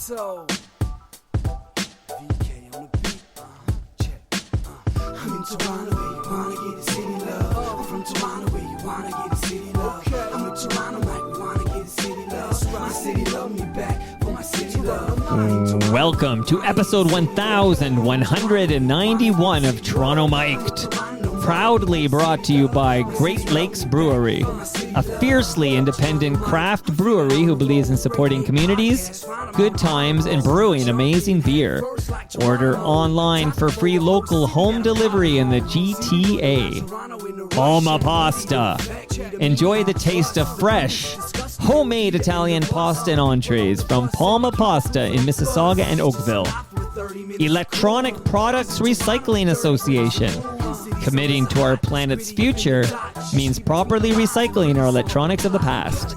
Toronto. VK on the beat. Check. I'm in Toronto where you wanna get the city love. I'm from Toronto where you wanna get the city love. I'm in Toronto like we wanna get the city love. My city love me back for my city love. Welcome to episode 1191 of Toronto Mic'd. Proudly brought to you by Great Lakes Brewery, a fiercely independent craft brewery who believes in supporting communities, good times, and brewing amazing beer. Order online for free local home delivery in the GTA. Palma Pasta. Enjoy the taste of fresh, homemade Italian pasta and entrees from Palma Pasta in Mississauga and Oakville. Electronic Products Recycling Association. Committing to our planet's future means properly recycling our electronics of the past.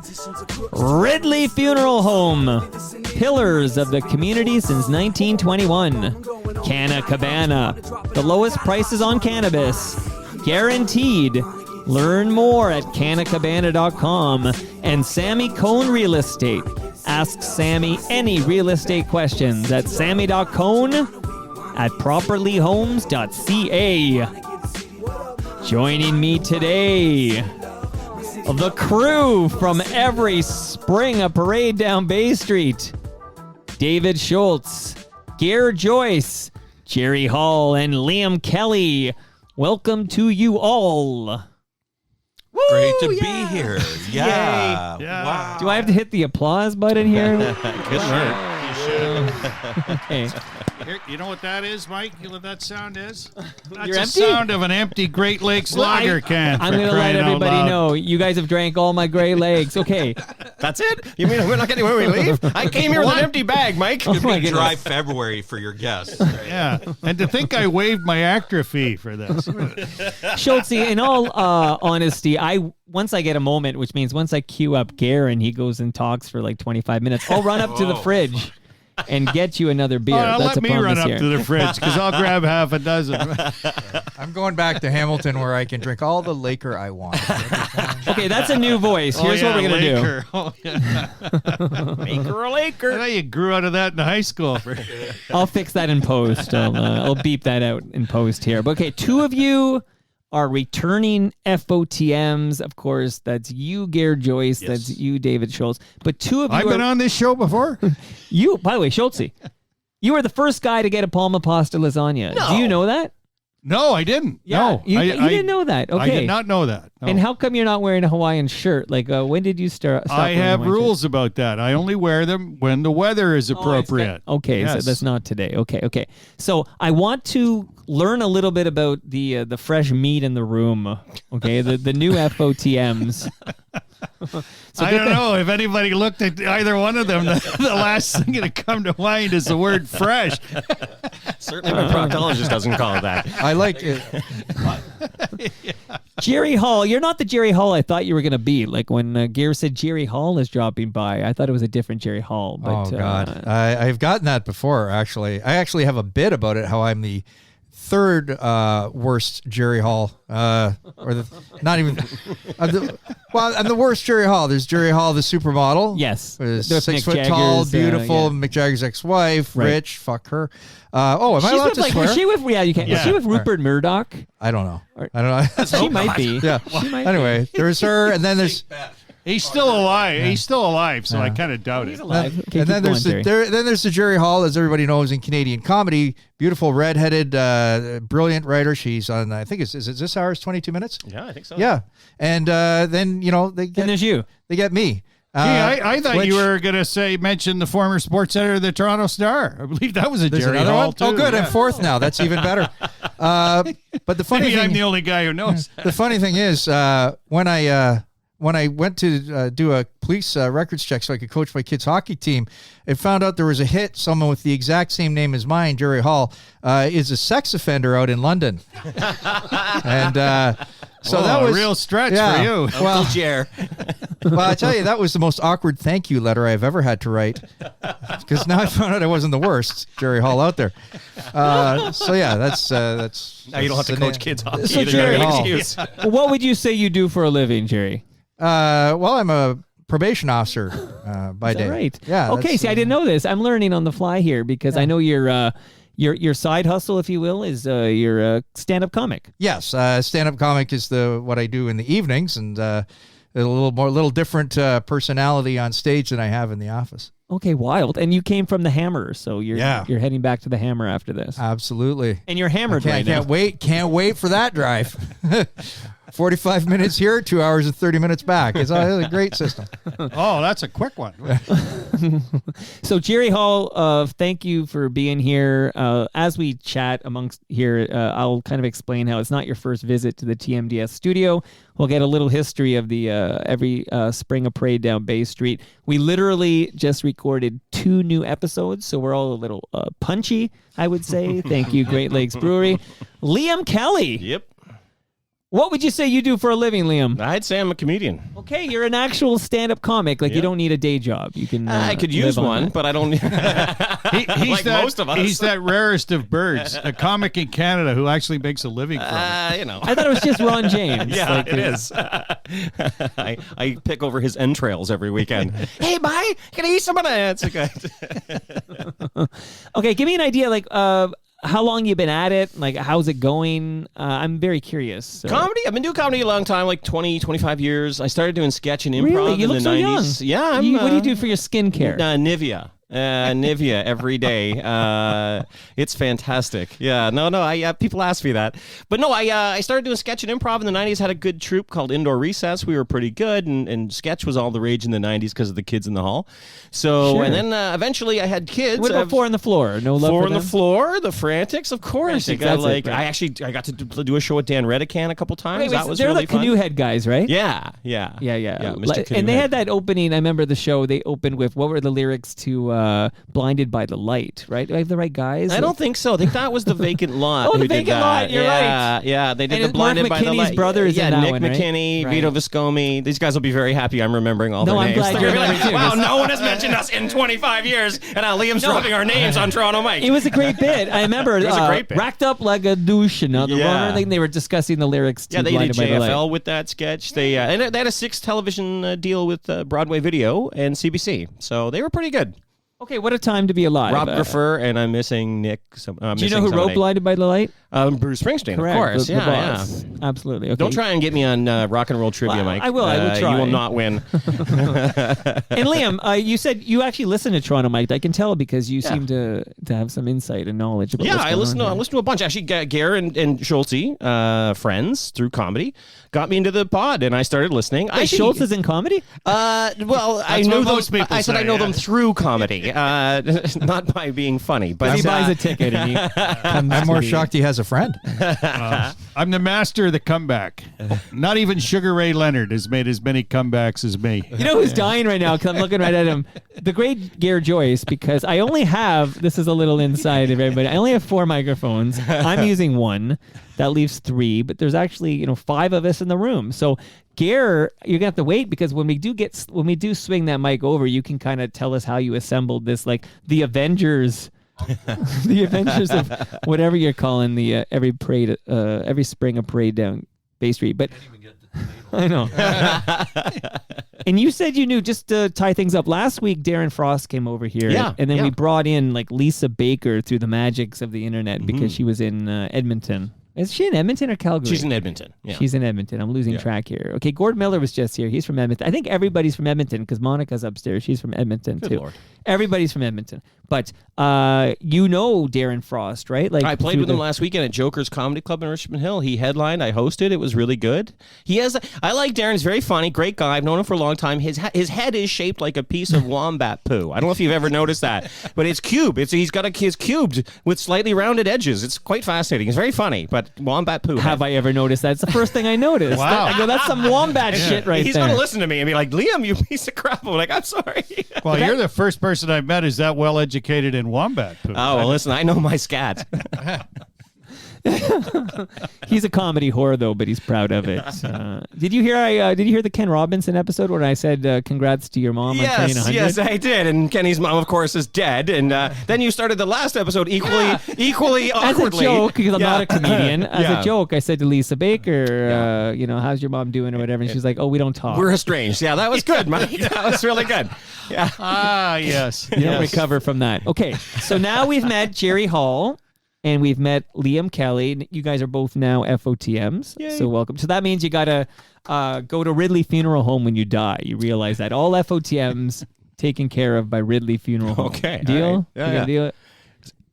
Ridley Funeral Home. Pillars of the community since 1921. Canna Cabana. The lowest prices on cannabis. Guaranteed. Learn more at cannacabana.com. And Sammy Cone Real Estate. Ask Sammy any real estate questions at sammy.cone@properlyhomes.ca. Joining me today, the crew from every spring a parade down Bay Street. David Shoalts, Gare Joyce, Gerry Hall, and Liam Kelly. Welcome to you all. Woo, great to be here. Yeah. Wow. Do I have to hit the applause button here? Good work. You should. Okay. Here, you know what that is, Mike? You know what that sound is? That's You're the empty? sound of an empty Great Lakes lager can. I'm going to let everybody know. You guys have drank all my Grey Lakes. Okay. That's it? You mean we're not getting where we leave? I came here with an empty bag, Mike. Oh my Dry February for your guests. Yeah. And to think I waived my actor fee for this. Schultzy, in all honesty, once I get a moment, which means once I queue up Gare and he goes and talks for like 25 minutes, I'll run up to the fridge and get you another beer. That's let me run up here. to the fridge because I'll grab half a dozen. I'm going back to Hamilton where I can drink all the Laker I want. Okay, that's a new voice. Here's what we're going to do. Oh, yeah. Maker a Laker. I know you grew out of that in high school. I'll fix that in post. I'll beep that out in post here. But okay, two of you are returning FOTMs. Of course, that's you, Gare Joyce. Yes. That's you, David Shoalts. But two of you I've been on this show before. You, by the way, Schultzy, you were the first guy to get a Palma Pasta lasagna. No. Do you know that? No, I didn't. No, You didn't know that. Okay. I did not know that. No. And how come you're not wearing a Hawaiian shirt? Like, when did you stop I wearing have Hawaiian rules about that. I only wear them when the weather is appropriate. Okay, Yes. so that's not today. Okay. So I want to learn a little bit about the fresh meat in the room. Okay, the new FOTMs. I don't know if anybody looked at either one of them. The last thing to come to mind is the word fresh. Certainly my proctologist doesn't call it that. I like it. Gerry Hall, you're not the Gerry Hall I thought you were going to be. Like when Gare said Gerry Hall is dropping by, I thought it was a different Gerry Hall. But, Oh, God. I've gotten that before, actually. I actually have a bit about it, how I'm the third worst Gerry Hall. Not even... I'm the worst Gerry Hall. There's Gerry Hall, the supermodel. Yes. Who's There's 6 Mick foot tall, Jagger's, beautiful. yeah. Mick Jagger's ex-wife, Right. rich, fuck her. Am I She's allowed with, to like, swear? was she with, yeah, you can. Was she with Rupert Murdoch? I don't know. Or- I don't know. She might be. Yeah. She might Anyway, there's her, and then there's... He's still alive. He's still alive, so I kind of doubt it. alive. Okay, and then keep there's going, then there's the Gerry Hall, as everybody knows in Canadian comedy. Beautiful, redheaded, brilliant writer. She's on, I think, is this hour's 22 minutes? Yeah, I think so. Yeah. And then, they And get, there's you. they get me. I thought which- you were going to mention the former sports editor of the Toronto Star. I believe that was a There's Gerry another Hall, one? too. Oh, good. Yeah. I'm fourth now. That's even better. But the funny Maybe I'm thing, the only guy who knows that. the funny thing is, when I went to do a police records check so I could coach my kids' hockey team, I found out there was a hit. Someone with the exact same name as mine, Gerry Hall, is a sex offender out in London. And so that was a real stretch for you. Well, Uncle Jer. well, I tell you, that was the most awkward thank you letter I've ever had to write, because now I found out I wasn't the worst Gerry Hall out there. So yeah, that's Now you don't have to coach kids hockey. So either. Gerry No Hall. excuse. What would you say you do for a living, Gerry? Well, I'm a probation officer by Is that day. right? Yeah. Okay. that's- See, I didn't know this. I'm learning on the fly here because I know your side hustle, if you will, is you're a stand-up comic. Yes, stand-up comic is what I do in the evenings, and a little different personality on stage than I have in the office. Okay, wild. And you came from the Hammer, so you're heading back to the Hammer after this. Absolutely. And you're hammered right now. Can't wait for that drive. 45 minutes here, 2 hours and 30 minutes back. It's a great system. Oh, that's a quick one. So Gerry Hall, thank you for being here. As we chat amongst here, I'll kind of explain how it's not your first visit to the TMDS studio. We'll get a little history of the every spring of parade down Bay Street. We literally just recorded 2 new episodes, so we're all a little punchy, I would say. Thank you, Great Lakes Brewery. Liam Kelly. Yep. What would you say you do for a living, Liam? I'd say I'm a comedian. Okay, you're an actual stand-up comic. Like, you don't need a day job. You can. I could use one, but I don't. He's Like that, most of us. He's that rarest of birds, a comic in Canada who actually makes a living from it. You know. I thought it was just Ron James. Yeah, Like, it is. I pick over his entrails every weekend. Hey, bye. Can I eat some of that? It's okay. Okay, give me an idea. Like, how long you been at it? Like, how's it going? I'm very curious. So. Comedy? I've been doing comedy a long time, like 20, 25 years. I started doing sketch and improv Really? You in look the so 90s. young. Yeah, What do you do for your skincare? Nivea. Nivea every day. It's fantastic. Yeah, no. I people ask me that, but no. I started doing sketch and improv in the 90s. Had a good troupe called Indoor Recess. We were pretty good, and sketch was all the rage in the 90s because of the Kids in the Hall. So, Sure. and then eventually I had kids. What about Four on the Floor? No love Four for on the them? Floor, the Frantics, of course. You got Frantics, like that's it, right. I got to do a show with Dan Redican a couple times. Wait, that was they're really the Canoe fun. Head guys, right? Yeah. And Mr. Canoe they Head. had that opening. I remember the show. They opened with what were the lyrics to "Blinded by the Light"? Right? Do I have the right guys? I don't think so. I think that was the Vacant Lot. Oh, the who did Vacant that. Lot, you're yeah, right. Yeah, they did And the Blinded Mark by the McKinney's Light. brothers yeah, in that Nick one, right? McKinney, Right. Vito Viscomi. These guys will be very happy. I'm remembering all No, their I'm names. glad They're you're gonna be happy like, too, wow, 'cause- no one has mentioned us in 25 years, and now Liam's dropping our names on Toronto Mike. It was a great bit. I remember It was a great bit. Racked Up Like a Douche and other Yeah. one. They were discussing the lyrics to Yeah, they did Blinded by the Light. JFL with that sketch. They and they had a 6 television deal with Broadway Video and CBC, so they were pretty good. Okay, what a time to be alive. Rob Griffer, and I'm missing Nick. Do Do you know who wrote Blinded by the Light? Bruce Springsteen, Correct. of course. The boss. Absolutely. Okay. Don't try and get me on rock and roll trivia, Well, Mike. I will. I will try. You will not win. And Liam, you said you actually listen to Toronto Mike. I can tell because you seem to have some insight and knowledge about Yeah, what's I going listen on to here. a bunch. Actually, Gare and Shoalts, friends through comedy, got me into the pod, and I started listening. Wait, Shoalts is in comedy? Well, I That's know what them. most people I said say, I know yeah. them through comedy, not by being funny. But He buys a ticket and he comes I'm to more the- shocked he has a friend. I'm the master of the comeback. Not even Sugar Ray Leonard has made as many comebacks as me. You know who's dying right now? Because I'm looking right at him. The great Gare Joyce, because I only have, this is a little inside of everybody, I only have 4 microphones. I'm using 1. That leaves 3, but there's actually, 5 of us in the room. So Gare, you're gonna have to wait because when we do swing that mic over, you can kind of tell us how you assembled this, like the Avengers. The Avengers of whatever you're calling the every parade, every spring a parade down Bay Street. But I know. And you said you knew, just to tie things up, last week Darren Frost came over here. Yeah, And then yeah. we brought in like Lisa Baker through the magics of the internet because she was in Edmonton. Is she in Edmonton or Calgary? She's in Edmonton. Yeah. She's in Edmonton. I'm losing track here. Okay, Gord Miller was just here. He's from Edmonton. I think everybody's from Edmonton because Monica's upstairs. She's from Edmonton too. Lord. Everybody's from Edmonton. But you know Darren Frost, right? Like I played through with him last weekend at Joker's Comedy Club in Richmond Hill. He headlined. I hosted. It was really good. I like Darren. He's very funny, great guy. I've known him for a long time. His head is shaped like a piece of wombat poo. I don't know if you've ever noticed that, but it's cube. He's cubed with slightly rounded edges. It's quite fascinating. He's very funny, but wombat poo. Have I ever noticed that? It's the first thing I noticed. Wow. I go, that's some wombat shit right He's there. going to listen to me and be like, Liam, you piece of crap. I'm like, I'm sorry. Well, you're the first person I've met who's that well educated in wombat poo. Oh, well, listen, I know my scat. He's a comedy whore though, but he's proud of it. Did you hear the Ken Robinson episode where I said congrats to your mom on turning 100? Yes, I did. And Kenny's mom, of course, is dead. And then you started the last episode equally As a awkwardly. joke, because I'm not a comedian. As Yeah. a joke, I said to Lisa Baker, how's your mom doing or whatever, and she's like, oh, we don't talk. We're estranged. Yeah, that was good, Mike. That was really good. Yeah. Ah, yes. You don't recover from that. Okay, so now we've met Gerry Hall and we've met Liam Kelly. You guys are both now FOTMs, so welcome. So that means you got to go to Ridley Funeral Home when you die. You realize that all FOTMs taken care of by Ridley Funeral Home. Okay, Deal? all right. You Yeah, gonna yeah. deal it?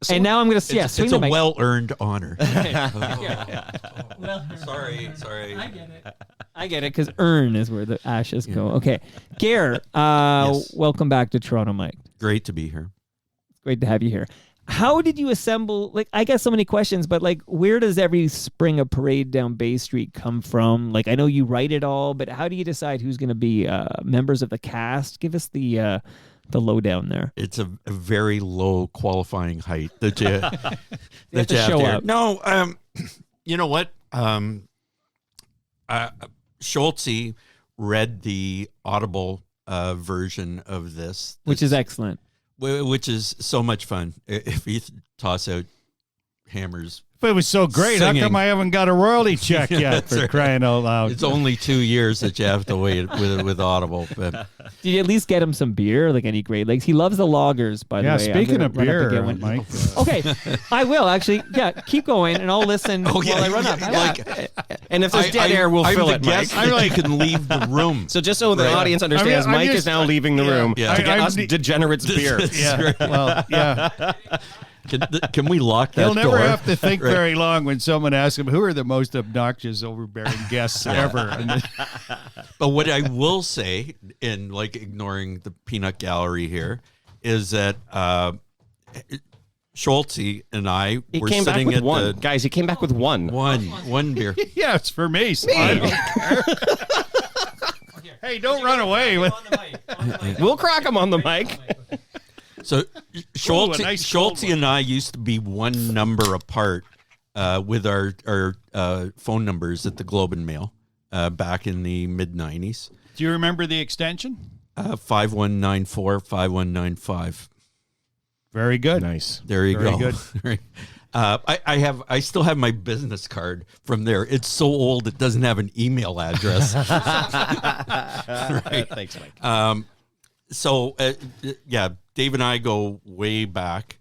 And now I'm going to swing It's the a mic. well-earned honor. Well, Sorry. I get it, because urn is where the ashes go. Okay. Gare, Yes. welcome back to Toronto, Mike. Great to be here. Great to have you here. How did you assemble, I got so many questions, but where does every spring a parade down Bay Street come from? I know you write it all, but how do you decide who's going to be members of the cast? Give us the lowdown there. It's a very low qualifying height that you, have to show up. No, you know what? Shoalts read the Audible version of this, Which is excellent. which is so much fun. If you toss out Hammer's, If it was so great, how Singing. come I haven't got a royalty check yet That's for right. crying out loud? it's only 2 years that you have to wait with Audible. But Did you at least get him some beer? Any great He loves the lagers, by the way. I'm speaking gonna of run up and beer, get one. Mike. Okay, I will actually. Yeah, keep going, and I'll listen while I run up. And if there's dead air, we'll I'm fill the it, Mike. guest. I can leave the room. So just so the audience understands, I'm Mike just- is now leaving the room Yeah. to get I'm us the- degenerates beer. Yeah, well, yeah. Can we lock that He'll never door? have to think Right. very long when someone asks him, who are the most obnoxious, overbearing guests ever? And But what I will say, in ignoring the peanut gallery here, is that Shoalts and I He were came back sitting with at one. the Guys, he came back with one. one beer. yeah, it's for me. So I don't care. Hey, don't run away. We'll crack him on the mic. So Shoalts, a nice cold Shoalts and I used to be one number apart with our phone numbers at the Globe and Mail back in the mid-90s. Do you remember the extension? 5194 5195. Very good. Nice. There you Very go. good. I still have my business card from there. It's so old it doesn't have an email address. Right. Thanks, Mike. So yeah, Dave and I go way back.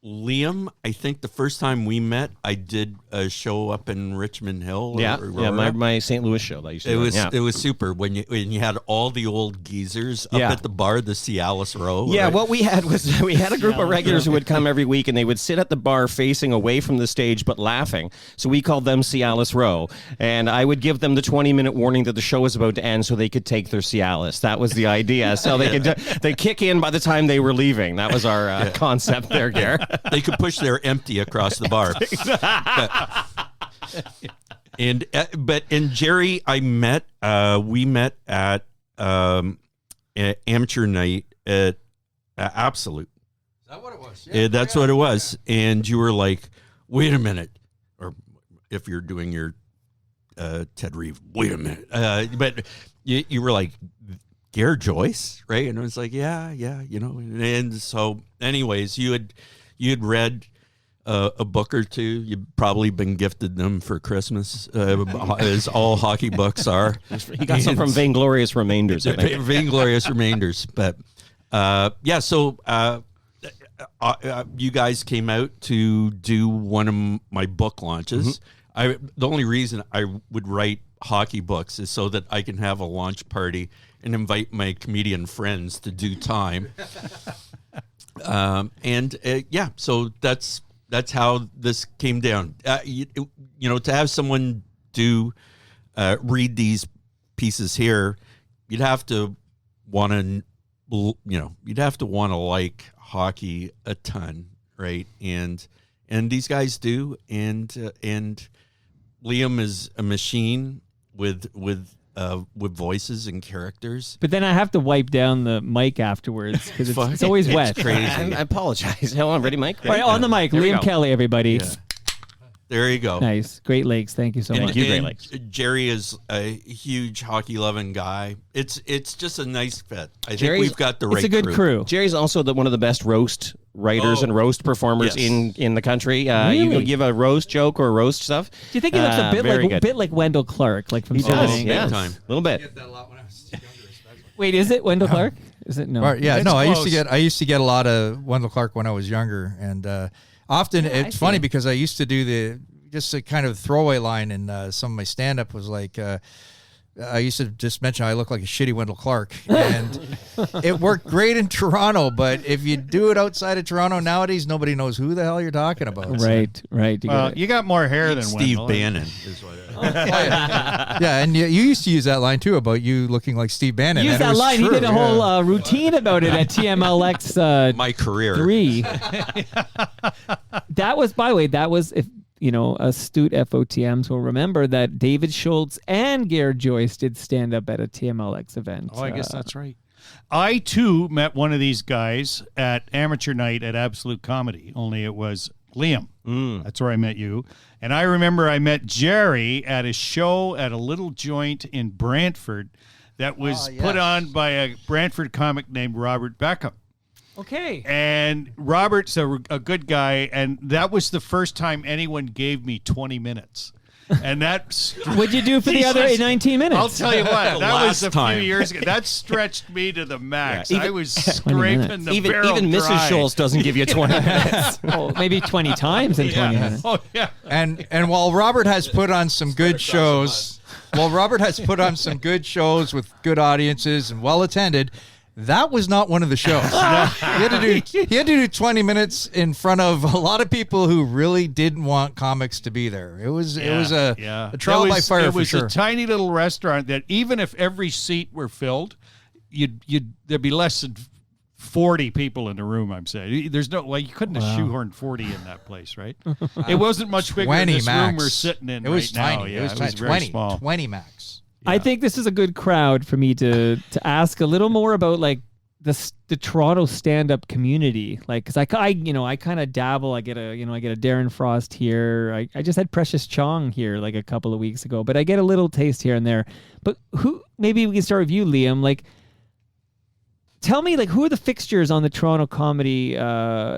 Liam, I think the first time we met, I did a show up in Richmond Hill. Yeah, or yeah, my St. Louis show that I used to It run. was super when you had all the old geezers up Yeah. at the bar, the Cialis Row. Yeah, right? what we had was we had a group of regulars who would come every week and they would sit at the bar facing away from the stage but laughing. So we called them Cialis Row. And I would give them the 20-minute warning that the show was about to end so they could take their Cialis. That was the idea. So they kick in by the time they were leaving. That was our concept there, Gare. They could push their empty across the bar. But in Gerry, we met at amateur night at Absolute. Is that what it was? That's what it was. And you were like, wait a minute. Or if you're doing your Ted Reeve, wait a minute. But you were like, Gare Joyce, right? And it was like, yeah, And so anyways, you had read a book or two. You've probably been gifted them for Christmas, as all hockey books are. He got some from Vainglorious Remainders, I think. Vainglorious Remainders. But so you guys came out to do one of my book launches. The only reason I would write hockey books is so that I can have a launch party and invite my comedian friends to do time. So that's how this came down. To have someone read these pieces here, you'd have to want to like hockey a ton, right? And these guys do, and Liam is a machine with voices and characters. But then I have to wipe down the mic afterwards because it's always wet. Crazy. I apologize. Hold on, ready, Mike? All right, on the mic, There we Liam go. Kelly, everybody. There you go. Nice. Great Lakes. Thank you so much. you, Great And Lakes. Jerry is a huge hockey loving guy. It's just a nice fit. I think Jerry's- we've got the right It's a good crew. Jerry's also one of the best roast writers and roast performers yes. in the country. You Really? can give a roast joke or roast stuff. Do you think he looks a very good. bit like Wendell Clark, like from He Silver does, Ink? yeah, time. a little bit. Wait, is it Wendell Clark? Is it no? Or, yeah, It's no. close. I used to get a lot of Wendell Clark when I was younger, and often it's funny because I used to do just a kind of throwaway line in some of my stand up was like. I used to just mention I look like a shitty Wendell Clark, and it worked great in Toronto. But if you do it outside of Toronto nowadays, nobody knows who the hell you're talking about. So- Right. You Well, got it. you got more hair than Steve Wendell. Bannon is what Yeah, and you used to use that line too about you looking like Steve Bannon. Use and it that was line. true, He did a yeah. whole routine about it at TMLX my career. 3. That was, by the way, if astute FOTMs will remember that David Shoalts and Gare Joyce did stand up at a TMLX event. Oh, I guess that's right. I, too, met one of these guys at amateur night at Absolute Comedy, only it was Liam. That's where I met you. And I remember I met Jerry at a show at a little joint in Brantford that was put on by a Brantford comic named Robert Beckham. Okay. And Robert's a good guy, and that was the first time anyone gave me 20 minutes. And that's What'd you do for the other 19 minutes? I'll tell you what, that was a time. few years ago. That stretched me to the max. Yeah, I was scraping the Even barrel Mrs. dry. Schultz doesn't give you 20 minutes. Oh, maybe 20 times in 20 minutes. Oh, yeah. And while Robert has put on some good shows, with good audiences and well attended, that was not one of the shows. He had to do 20 minutes in front of a lot of people who really didn't want comics to be there. It was a trial by fire It for was sure. a tiny little restaurant that even if every seat were filled, there'd be less than 40 people in the room. I'm saying there's no you couldn't have shoehorned 40 in that place, right? It wasn't much bigger than 20 this max. room we're sitting in It was right now. tiny. Yeah, It was it tiny. was very 20, small. 20 max. I think this is a good crowd for me to ask a little more about like the Toronto stand-up community, like because I kind of dabble. I get a Darren Frost here. I just had Precious Chong here like a couple of weeks ago, but I get a little taste here and there. But maybe we can start with you, Liam. Like, tell me, like, who are the fixtures on the Toronto comedy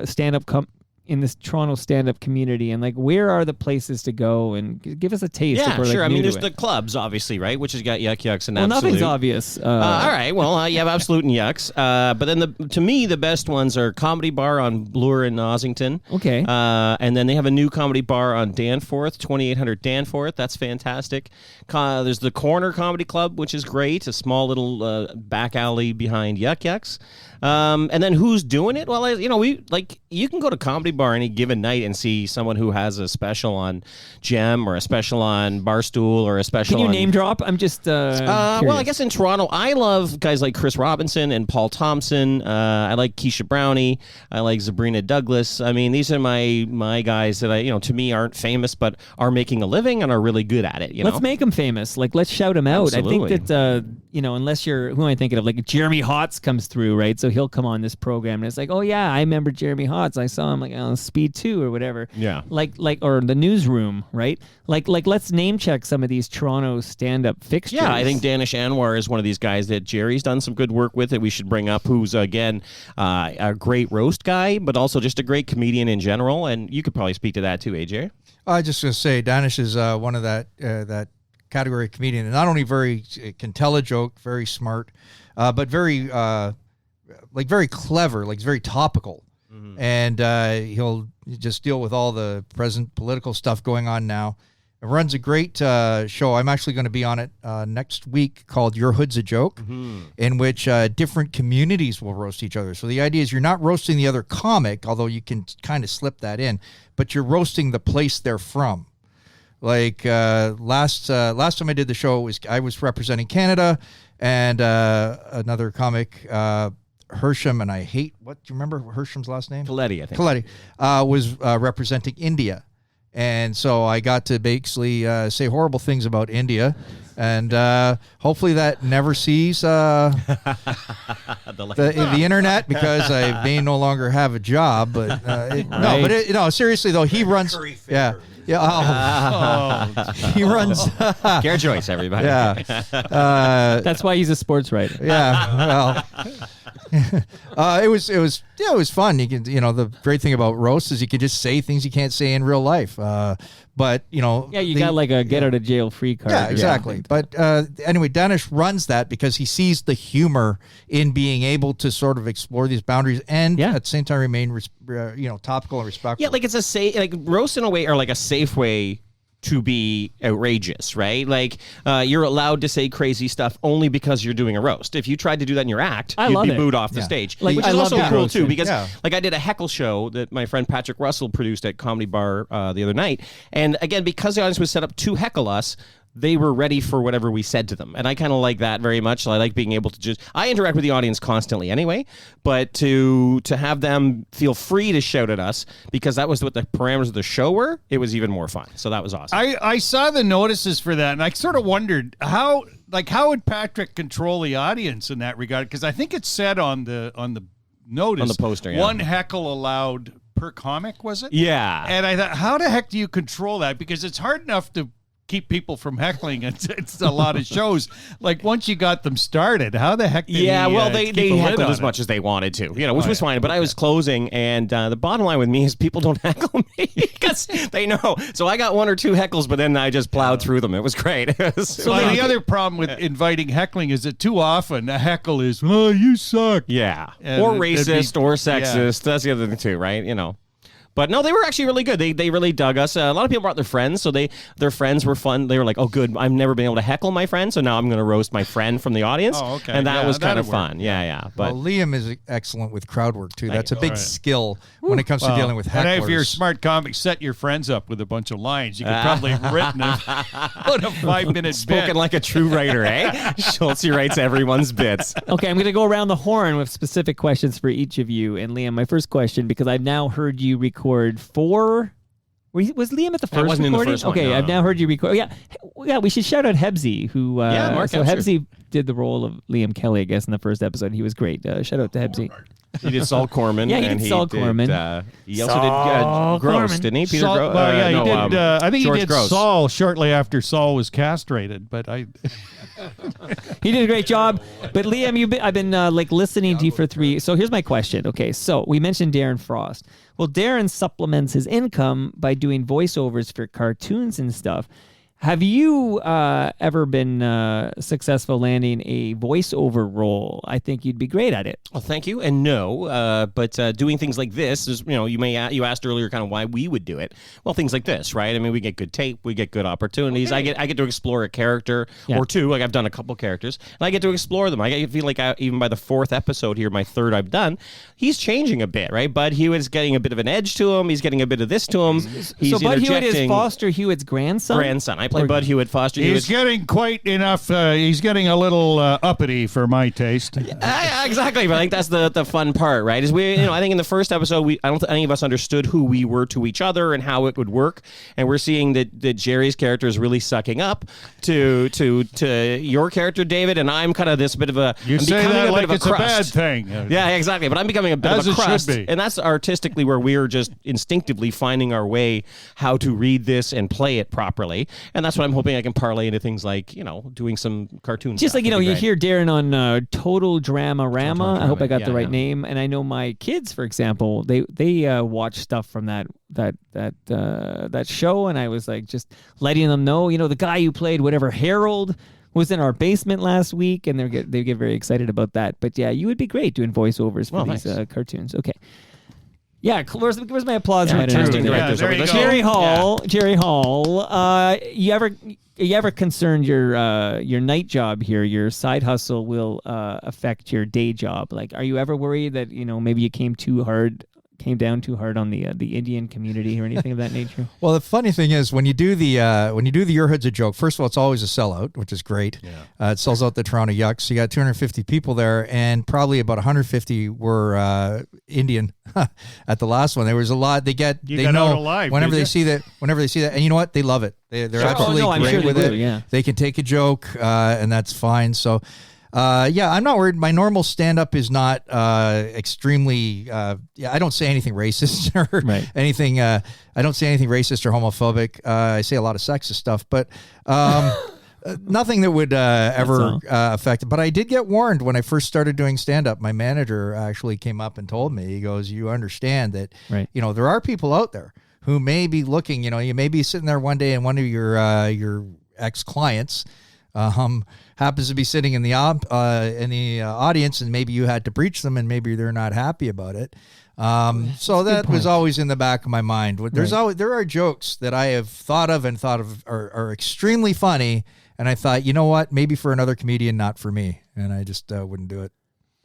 stand-up in this Toronto stand-up community, and like where are the places to go, and give us a taste. Yeah, if we're, like, sure. I new mean, to there's it. the clubs, obviously, right? Which has got Yuck Yucks and Well, Absolute. nothing's obvious. All right. Well, you have Absolute and Yucks. But then to me, the best ones are Comedy Bar on Bloor in Ossington. Okay. And then they have a new comedy bar on Danforth, 2800 Danforth. That's fantastic. There's the Corner Comedy Club, which is great. A small little back alley behind Yuck Yucks. And then who's doing it? Well, you can go to Comedy Bar any given night and see someone who has a special on Gem or a special on Barstool or a special Can you on... name drop? I'm just well, I curious. guess in Toronto, I love guys like Chris Robinson and Paul Thompson. I like Keisha Brownie. I like Sabrina Douglas. I mean, these are my guys that to me aren't famous, but are making a living and are really good at it. Let's make them famous. Like, let's shout them out. Absolutely. I think that unless you're who am I thinking of? Like Jeremy Hotz comes through, right? So he'll come on this program, and it's like, oh yeah, I remember Jeremy Hotz. I saw him like on Speed 2 or whatever. Yeah. Like or the Newsroom, right? Like let's name check some of these Toronto stand-up fixtures. Yeah, I think Danish Anwar is one of these guys that Jerry's done some good work with that we should bring up, who's, again, a great roast guy, but also just a great comedian in general. And you could probably speak to that too, AJ. I just going to say, Danish is one of that category comedian, and not only can tell a joke, very smart, but very very clever, like very topical. Mm-hmm. And he'll just deal with all the present political stuff going on now. It runs a great show. I'm actually going to be on it next week called Your Hood's a Joke, in which different communities will roast each other. So the idea is you're not roasting the other comic, although you can kind of slip that in, but you're roasting the place they're from. Like last time I did the show, I was representing Canada, and another comic, Hersham, and do you remember Hersham's last name? Coletti, I think. Coletti was representing India. And so I got to basically say horrible things about India, and hopefully that never sees the internet, because I may no longer have a job. But seriously though, he runs. Yeah, Yeah. He runs. Gare Joyce, everybody. Yeah. That's why he's a sports writer. Yeah. Well, it was fun. You can, the great thing about roast is you can just say things you can't say in real life. But Yeah, you got like a get out of jail free card. Yeah, exactly. But anyway, Danish runs that because he sees the humor in being able to sort of explore these boundaries and at the same time remain, topical and respectful. Yeah, like it's roast in a way, or like a safe way to be outrageous, right? Like you're allowed to say crazy stuff only because you're doing a roast. If you tried to do that in your act, you'd be booed off the stage. Like, which I is love also that cool roast, too, because like I did a heckle show that my friend Patrick Russell produced at Comedy Bar the other night. And again, because the audience was set up to heckle us, they were ready for whatever we said to them. And I kind of like that very much. I like being able to I interact with the audience constantly anyway, but to have them feel free to shout at us, because that was what the parameters of the show were, it was even more fun. So that was awesome. I saw the notices for that, and I sort of wondered how would Patrick control the audience in that regard? Because I think it said on the notice, on the poster, one heckle allowed per comic, was it? Yeah. And I thought, how the heck do you control that? Because it's hard enough to keep people from heckling. It's a lot of shows. Like, once you got them started, how the heck did they heckled as it? much as they wanted to, which was fine. But I was closing, and the bottom line with me is people don't heckle me because they know. So I got one or two heckles, but then I just plowed through them. It was great. So the other problem with inviting heckling is that too often a heckle is, oh, you suck. Yeah. And or racist or sexist. That's the other thing too, right? But no, they were actually really good. They really dug us. A lot of people brought their friends, so their friends were fun. They were like, "Oh, good! I've never been able to heckle my friend, so now I'm going to roast my friend from the audience." Oh, okay. And that was kind of work. fun. Yeah. But Liam is excellent with crowd work too. That's a you. big skill when it comes to dealing with hecklers. And if you're a smart comic, set your friends up with a bunch of lines. You could probably have written a 5-minute spoken bit. like a true writer, eh? Schultz writes everyone's bits. Okay, I'm going to go around the horn with specific questions for each of you. And Liam, my first question, because I've now heard you record 4. Was Liam at the first wasn't in the recording? first one, Okay, no. I've now heard you record. Yeah, we should shout out Hebsy, who. Mark so Hebser. Hebsy did the role of Liam Kelly, I guess, in the first episode. He was great. Shout out to Hebsy. He did Saul Corman. Yeah, he and did Saul Corman. He also did Gross, Corman. didn't he? Peter Saul, Gross. he did. I think George he did Gross. Saul shortly after Saul was castrated. But He did a great job. But Liam, I've been listening to you for 3. So here's my question. Okay, so we mentioned Darren Frost. Well, Darren supplements his income by doing voiceovers for cartoons and stuff. Have you ever been successful landing a voiceover role? I think you'd be great at it. Well, thank you. And no, but doing things like this is, you asked earlier kind of why we would do it. Well, things like this, right? I mean, we get good tape, we get good opportunities. Okay. I get to explore a character or two. Like I've done a couple characters, and I get to explore them. I feel like even by the 4th episode here, my 3rd I've done, he's changing a bit, right? Bud Hewitt's getting a bit of an edge to him. He's getting a bit of this to him. So Bud Hewitt is Foster Hewitt's grandson? I play Bud Hewitt, Foster Hewitt. he's getting quite enough. He's getting a little uppity for my taste. Exactly, but I think that's the fun part, right? Is I think in the first episode, I don't think any of us understood who we were to each other and how it would work, and we're seeing that Jerry's character is really sucking up to your character, David, and I'm kind of this bit of a. You I'm say becoming that a bit like of a it's a bad crust. thing. Yeah, exactly. But I'm becoming a bit As of a it should crust, be. and that's artistically where we're just instinctively finding our way how to read this and play it properly, and that's what I'm hoping I can parlay into things like doing some cartoons. Just like you hear Darren on Total Drama Rama. I hope I got the right yeah. name. And I know my kids, for example, they watch stuff from that show, and I was like just letting them know, the guy who played whatever Harold was in our basement last week, and they get very excited about that. But yeah, you would be great doing voiceovers for these cartoons. Okay. Yeah, where's my applause? Yeah, Casting directors there over you the go. show. Gerry Hall. You ever concerned your night job here, your side hustle will affect your day job? Like, are you ever worried that maybe you came down too hard on the Indian community or anything of that nature? Well, the funny thing is when you do the Your Hood's a Joke, first of all, it's always a sellout, which is great. Yeah. It sells out the Toronto Yucks. You got 250 people there, and probably about 150 were Indian at the last one. There was a lot. They got know out alive, whenever did they you? see that, and you know what? They love it. They're absolutely I'm great sure with they it. do, yeah. They can take a joke, and that's fine. So. Yeah, I'm not worried. My normal stand-up is not extremely. I don't say anything racist or Right. anything. I don't say anything racist or homophobic. I say a lot of sexist stuff, but nothing that would ever affect it. But I did get warned when I first started doing stand-up. My manager actually came up and told me. He goes, "You understand that Right. there are people out there who may be looking. You may be sitting there one day, and one of your ex-clients." Happens to be sitting in the audience, and maybe you had to breach them, and maybe they're not happy about it. So that was always in the back of my mind. There are jokes that I have thought of are extremely funny, and I thought, you know what, maybe for another comedian, not for me, and I just wouldn't do it.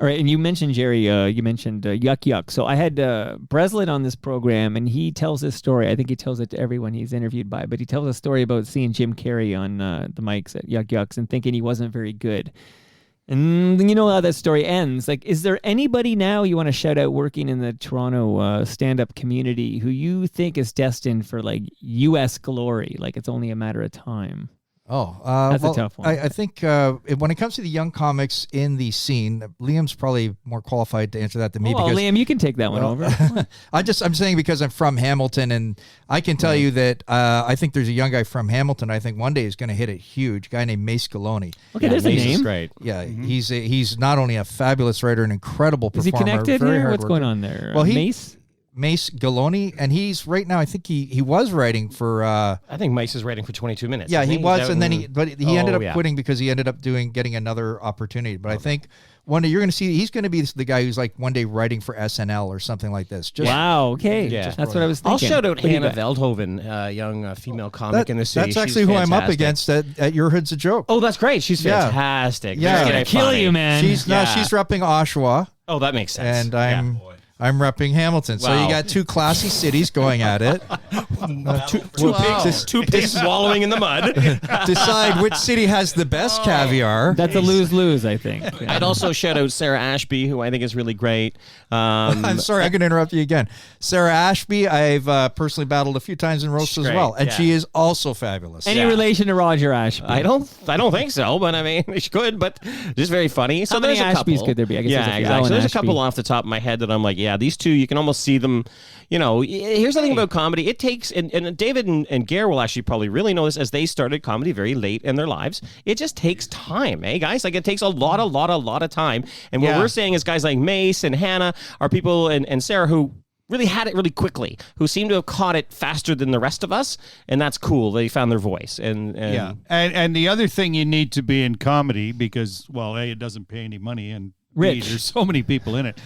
All right, and you mentioned, Gerry, you mentioned Yuck Yuck. So I had Breslin on this program, and he tells this story. I think he tells it to everyone he's interviewed by, but he tells a story about seeing Jim Carrey on the mics at Yuck Yucks and thinking he wasn't very good. And you know how that story ends. Like, is there anybody now you want to shout out working in the Toronto stand-up community who you think is destined for, like, U.S. glory? Like, it's only a matter of time. That's a tough one. I think when it comes to the young comics in the scene, Liam's probably more qualified to answer that than me. Well, because Liam, you can take that one over. I'm saying because I'm from Hamilton, and I can tell you that I think there's a young guy from Hamilton. I think one day is going to hit it huge. A guy named Mace Galone. Okay, there's a Mace is name. great. Yeah, he's not only a fabulous writer, an incredible Is he performer. connected very here? hard What's worker. going on there? Well, Mace? Galone, and he's right now. I think he was writing for. I think Mace is writing for 22 minutes. Yeah, isn't he was, He's out and then in- he ended up yeah. quitting because he ended up getting another opportunity. But I think one day you're going to see he's going to be the guy who's like one day writing for SNL or something like this. Just Wow, okay. Yeah. That's what I was I'll thinking. shout out What do you Hannah got? Veldhoven, young female comic in the city. That's She's actually who I'm up fantastic. against at Your Hood's a Joke. Oh, that's great. She's Yeah. fantastic. Yeah. Very Gonna Kill funny. you, man. She's repping Oshawa, Oh, that makes sense. and I'm repping Hamilton. So Wow. you got two classy cities going at it. Two pigs wallowing in the mud. Decide which city has the best caviar. That's a lose-lose, I think. Yeah. I'd also shout out Sarah Ashby, who I think is really great. I'm sorry, I'm going to interrupt you again. Sarah Ashby, I've personally battled a few times in roast as Great, well, and yeah. she is also fabulous. Any relation to Roger Ashby? I don't think so, but I mean, she could, but just very funny. So How many there's a Ashbys couple. could there be? I guess yeah, there's a few. exactly. Alan So there's Ashby. a couple off the top of my head that I'm like, yeah, these two, you can almost see them. Here's the thing about comedy. It takes, and David and Gare will actually probably really know this, as they started comedy very late in their lives. It just takes time, guys? Like, it takes a lot of time. And what we're saying is guys like Mace and Hannah are people, and Sarah, who really had it really quickly, who seem to have caught it faster than the rest of us, and that's cool. They found their voice. And and the other thing you need to be in comedy, because, well, A, it doesn't pay any money, and B, Rich. there's so many people in it.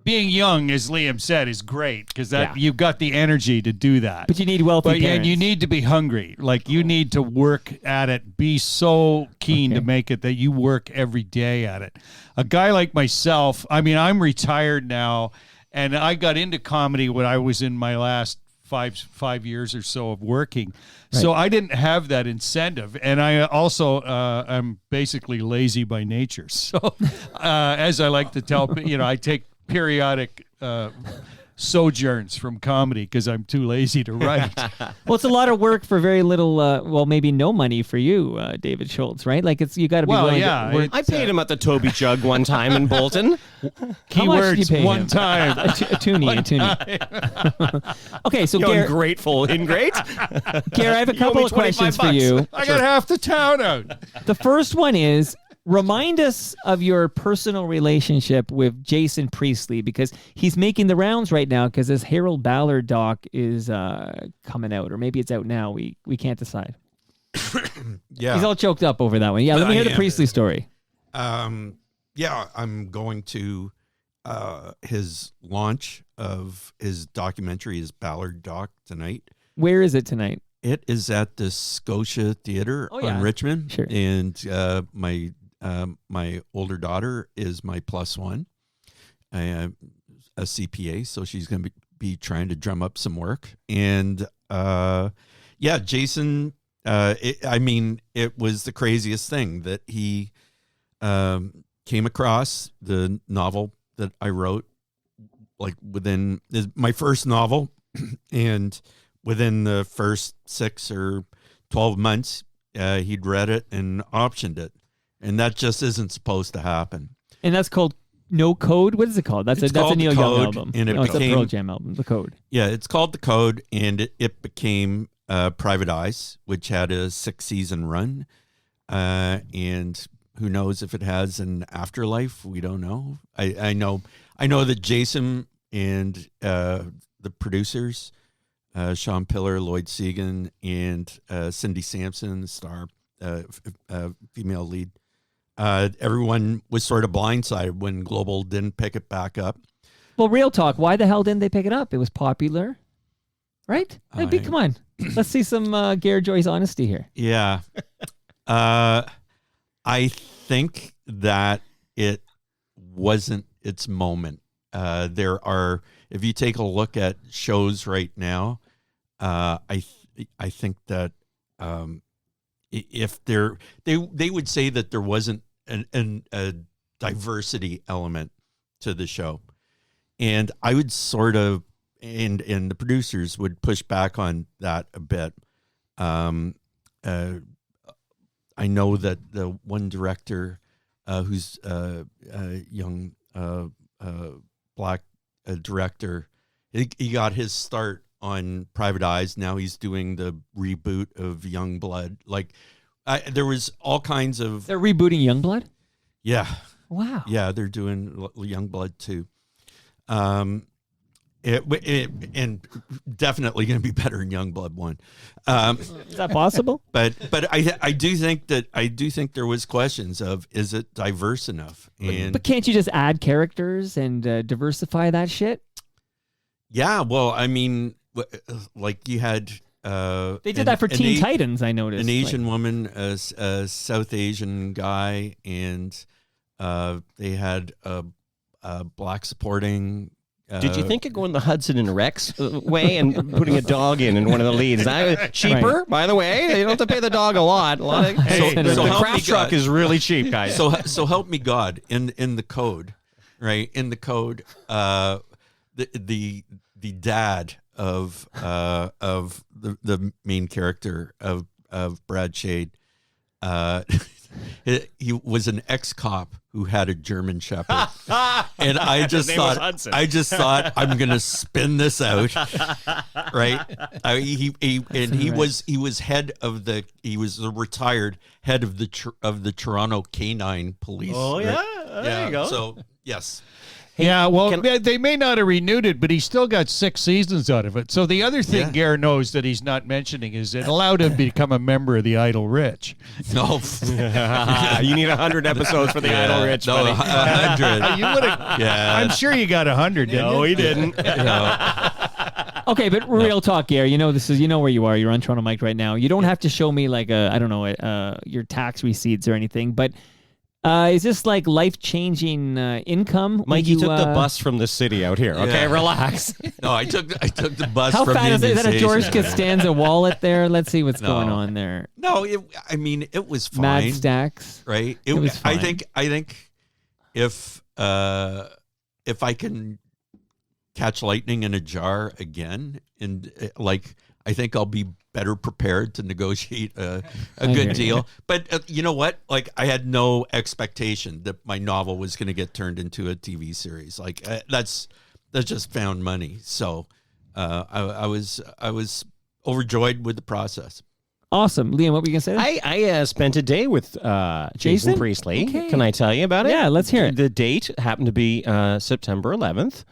Being young, as Liam said, is great because you've got the energy to do that. But you need wealthy and parents. you need to be hungry. Like, you need to work at it. Be so keen to make it that you work every day at it. A guy like myself, I mean, I'm retired now, and I got into comedy when I was in my last five years or so of working. Right. So I didn't have that incentive. And I also, I'm basically lazy by nature. So as I like to tell, I take periodic sojourns from comedy because I'm too lazy to write. Well, it's a lot of work for very little, maybe no money for you, David Shoalts, right? Like, you got to be willing to work. I paid him at the Toby Jug one time in Bolton. How much did you Keywords pay one him? time. A toonie. Okay, so Gare, Ungrateful, ingrate. Gare, I have a You owe couple me of questions for $25. you. I got half the town out. The first one is, remind us of your personal relationship with Jason Priestley, because he's making the rounds right now because his Harold Ballard doc is coming out, or maybe it's out now. We can't decide. Yeah. He's all choked up over that one. Yeah, let me hear the am. Priestley story. Yeah, I'm going to his launch of his documentary, his Ballard doc, tonight. Where is it tonight? It is at the Scotia Theater yeah. on Richmond. Sure. And my older daughter is my plus one, a CPA, so she's going to be trying to drum up some work. And Jason, it was the craziest thing that he came across the novel that I wrote, like within my first novel, and within the first 6 or 12 months, he'd read it and optioned it. and that just isn't supposed to happen. And that's called No Code. What is it called? That's a called Neil The Young Code, album. and it no, it's a became- Pearl Jam album. The Code. Yeah, it's called The Code, and it became Private Eyes, which had a 6-season run, and who knows if it has an afterlife? We don't know. I know that Jason and the producers, Sean Piller, Lloyd Segan, and Cindy Sampson, the star female lead. Everyone was sort of blindsided when Global didn't pick it back up. Well, real talk. Why the hell didn't they pick it up? It was popular, right? Come on. Let's see some Gare Joyce honesty here. Yeah. I think that it wasn't its moment. There are, if you take a look at shows right now, I think that if they would say that there wasn't a diversity element to the show, and I would sort of, and the producers would push back on that a bit. I know that the one director who's a young black director, he got his start on Private Eyes. Now he's doing the reboot of Youngblood. Like, there was all kinds of... They're rebooting Youngblood? Yeah. Wow. Yeah, they're doing Youngblood too. And definitely going to be better in Youngblood 1. Is that possible? But I do think there was questions of, is it diverse enough? And But can't you just add characters and diversify that shit? yeah, well, I mean, like you had They did that for Teen Titans, I noticed. an Asian woman, a South Asian guy, and they had a black supporting. Did you think of going the Hudson and Rex way and putting a dog in one of the leads? That cheaper, by the way. You don't have to pay the dog a lot. so The help craft me truck God. is really cheap, guys. So help me God, in the code, right? In the code, the dad of the main character of Brad Shade, he was an ex-cop who had a German Shepherd, and I just thought I'm gonna spin this out, right? He was head of he was the retired head of the Toronto Canine Police. Oh, right? yeah? There you go. So yes. Yeah, well, they may not have renewed it, but he still got 6 seasons out of it. So the other thing Gare knows that he's not mentioning is it allowed him to become a member of the Idle Rich. No, You need 100 episodes for the Idle Rich. no, buddy. 100. You would have. Yeah. I'm sure you got 100. Didn't No, you? he didn't. Okay, but real talk, Gare. You know where you are. You're on Toronto Mike right now. You don't have to show me like your tax receipts or anything, but is this like life-changing income? Mike, you took the bus from the city out here. Okay, Yeah. relax. No, I took the bus. How from fat is it? Is that a Indian George Station. Costanza wallet there? Let's see what's No. going on there. No, it was fine. Mad Stacks. Right? It was I fine. think if I can catch lightning in a jar again, and I think I'll be better prepared to negotiate a hear good you. deal. But you know what? Like, I had no expectation that my novel was going to get turned into a TV series. Like, that's just found money. So I was overjoyed with the process. Awesome. Liam, what were you going to say? I spent a day with Jason Jason? Priestley. Okay. Can I tell you about it? Yeah, let's hear it. The date happened to be September 11th.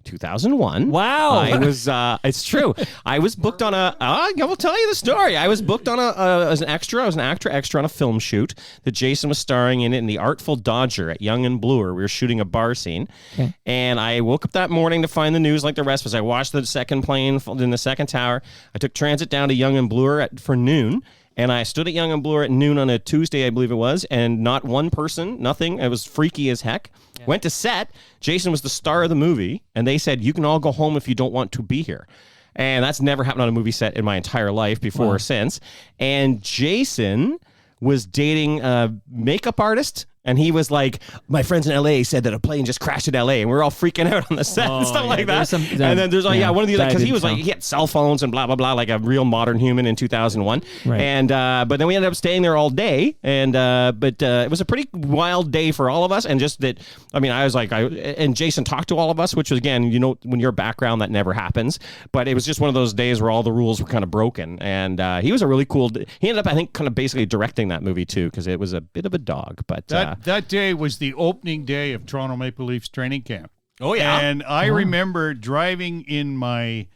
2001. Wow. I was, it's true. I was booked on I will tell you the story. I was booked on as an extra. I was an extra on a film shoot that Jason was starring in The Artful Dodger at Young and Bluer. We were shooting a bar scene. Okay. And I woke up that morning to find the news like the rest of us. I watched the second plane in the second tower. I took transit down to Young and Bluer for noon. And I stood at Young and Bluer at noon on a Tuesday, I believe it was, and not one person, nothing. It was freaky as heck. Yeah. Went to set. Jason was the star of the movie, and they said, you can all go home if you don't want to be here. And that's never happened on a movie set in my entire life before or since. And Jason was dating a makeup artist And he was like, my friends in LA said that a plane just crashed in LA, and we were all freaking out on the set and stuff like that. And then there's one of the other, because he was like, he had cell phones and blah blah blah, like a real modern human in 2001. Right. And but then we ended up staying there all day, and but it was a pretty wild day for all of us. And just that, I mean, I was like, and Jason talked to all of us, which was, again, you know, when you're background, that never happens. But it was just one of those days where all the rules were kind of broken. And he was a really cool. He ended up, I think, kind of basically directing that movie too, because it was a bit of a dog. But that day was the opening day of Toronto Maple Leafs training camp. Oh, yeah. And I remember driving in it